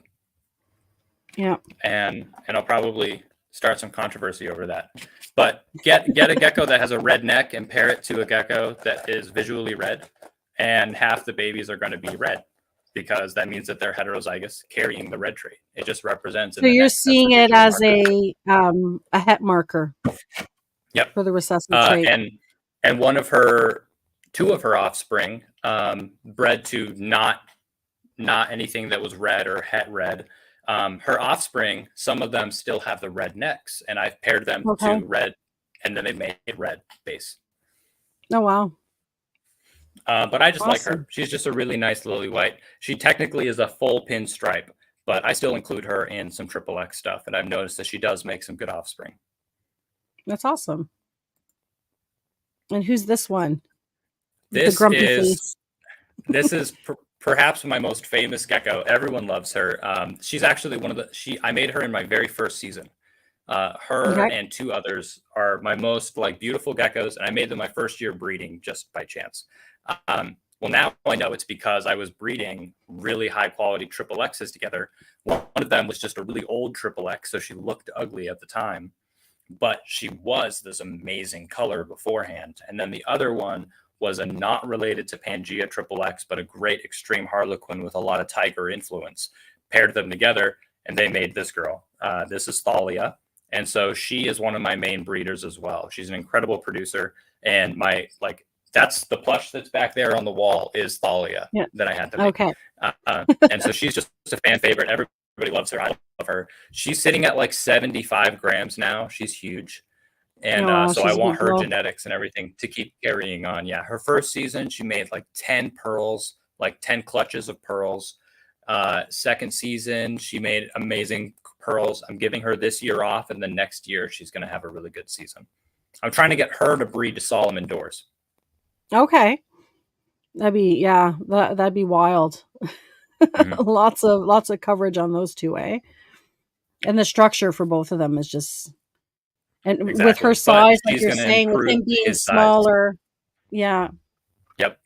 Yeah. And I'll probably start some controversy over that. But get a gecko that has a red neck and pair it to a gecko that is visually red, and half the babies are going to be red, because that means that they're heterozygous carrying the red trait. It just represents. So you're seeing it as a het marker. Yep. For the recessive trait. And two of her offspring bred to not anything that was red or het red. Her offspring, some of them still have the red necks, and I've paired them to red, and then they made red base. Oh, wow. But I just like her. She's just a really nice lily white. She technically is a full pinstripe, but I still include her in some XXX stuff, and I've noticed that she does make some good offspring. That's awesome. And who's this one? This is perhaps my most famous gecko. Everyone loves her. She's actually I made her in my very first season. Her and two others are my most beautiful geckos, and I made them my first year breeding just by chance. Well, now I know it's because I was breeding really high quality XXXs together. One of them was just a really old XXX, so she looked ugly at the time, but she was this amazing color beforehand. And then the other one was a not related to Pangea XXX, but a great extreme Harlequin with a lot of tiger influence. Paired them together, and they made this girl. This is Thalia. And so she is one of my main breeders as well. She's an incredible producer. And that's the plush that's back there on the wall is Thalia that I had to make. Okay. And so she's just a fan favorite. Everybody loves her. I love her. She's sitting at 75 grams now. She's huge. And so I want her genetics and everything to keep carrying on. Yeah. Her first season, she made 10 pearls, 10 clutches of pearls. Second season, she made amazing pearls. I'm giving her this year off, and the next year she's going to have a really good season. I'm trying to get her to breed to Solomon doors. Okay. That'd be wild. Mm-hmm. lots of coverage on those two, eh? And the structure for both of them is just, and exactly. With her size, like you're saying, with him being smaller. Size. Yeah. Yep.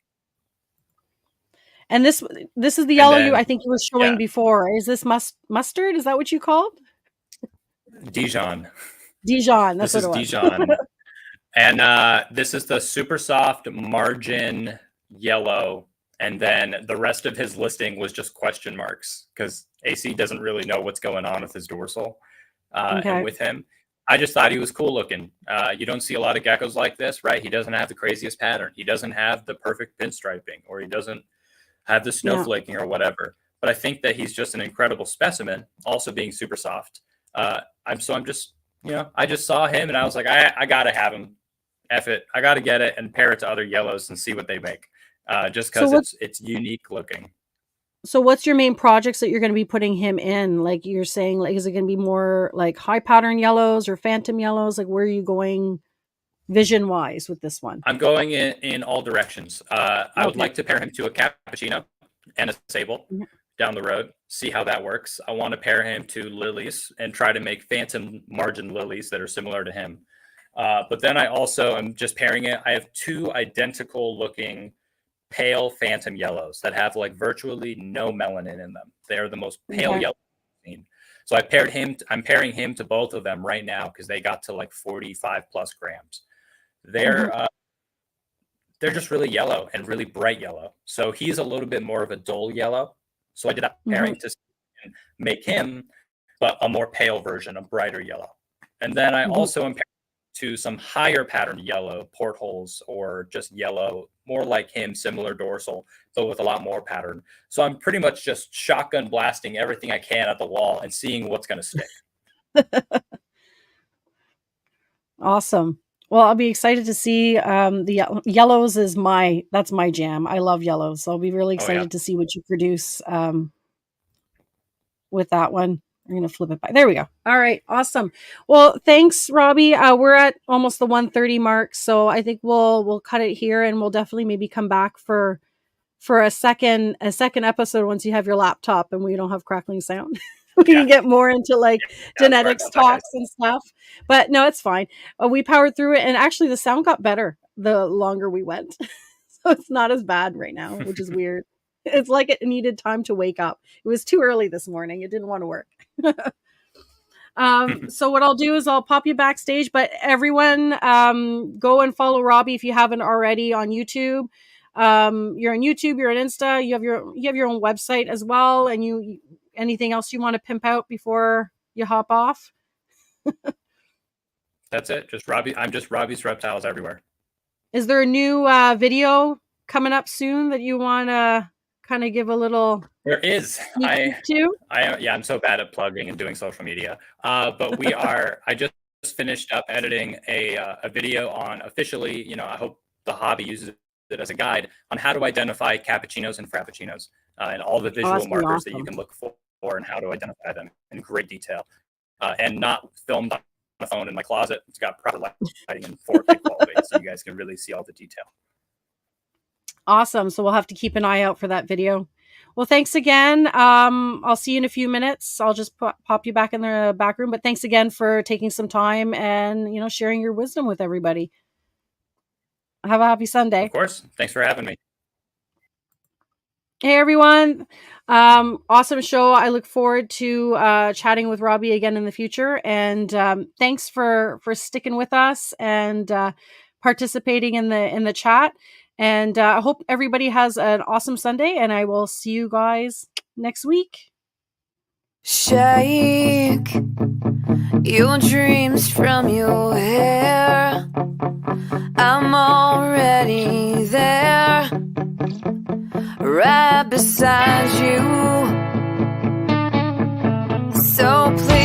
And this is the yellow I think you were showing before. Is this mustard? Is that what you called? Dijon. That's what it was. Dijon. And this is the super soft margin yellow. And then the rest of his listing was just question marks because AC doesn't really know what's going on with his dorsal and with him. I just thought he was cool looking. You don't see a lot of geckos like this, right? He doesn't have the craziest pattern. He doesn't have the perfect pinstriping, or he doesn't have the snowflaking or whatever. But I think that he's just an incredible specimen, also being super soft. I just saw him and I was like, I got to have him. F it. I got to get it and pair it to other yellows and see what they make. Just because it's unique looking. So what's your main projects that you're going to be putting him in? Like you're saying, is it going to be more high pattern yellows or phantom yellows? Where are you going vision wise with this one? I'm going in all directions. I would like to pair him to a cappuccino and a sable down the road, see how that works. I want to pair him to lilies and try to make phantom margin lilies that are similar to him. But then I also am just pairing it. I have two identical looking pale phantom yellows that have virtually no melanin in them. They're the most pale yellow I've seen. So I'm pairing him to both of them right now because they got to 45 plus grams. They're just really yellow and really bright yellow. So he's a little bit more of a dull yellow. So I did that pairing to make him, but a more pale version, a brighter yellow. And then I also am pairing to some higher pattern yellow portholes, or just yellow, more like him, similar dorsal, but with a lot more pattern. So I'm pretty much just shotgun blasting everything I can at the wall and seeing what's going to stick. Awesome. Well, I'll be excited to see the yellows that's my jam. I love yellows. So I'll be really excited to see what you produce with that one. I'm going to flip it back. There we go. All right. Awesome. Well, thanks, Robbie. We're at almost the 1:30 mark. So I think we'll cut it here, and we'll definitely maybe come back for for a second episode once you have your laptop and we don't have crackling sound. We Yeah. can get more into like Yeah, sorry genetics about that, guys. talks and stuff. But no, it's fine. We powered through it, and actually the sound got better the longer we went. So it's not as bad right now, which is weird. It's like it needed time to wake up. It was too early this morning. It didn't want to work. So what I'll do is I'll pop you backstage, but everyone, go and follow Robbie if you haven't already on YouTube. You're on YouTube, you're on Insta, you have your own website as well. And you anything else you want to pimp out before you hop off? That's it. Just Robbie. I'm just Robbie's Reptiles everywhere. Is there a new video coming up soon that you want to kind of give a little There is. sneak peek to? I'm so bad at plugging and doing social media. But we are. I just finished up editing a video on officially. I hope the hobby uses it as a guide on how to identify cappuccinos and frappuccinos and all the visual that's markers that you awesome. can look for and how to identify them in great detail. And not filmed on a phone in my closet. It's got proper lighting and 4K quality, so you guys can really see all the detail. Awesome. So we'll have to keep an eye out for that video. Well, thanks again. I'll see you in a few minutes. I'll just pop you back in the back room. But thanks again for taking some time and, sharing your wisdom with everybody. Have a happy Sunday. Of course. Thanks for having me. Hey, everyone. Awesome show. I look forward to chatting with Robbie again in the future. And thanks for sticking with us and participating in the chat. And I hope everybody has an awesome Sunday, and I will see you guys next week. Shake your dreams from your hair. I'm already there, right beside you. So please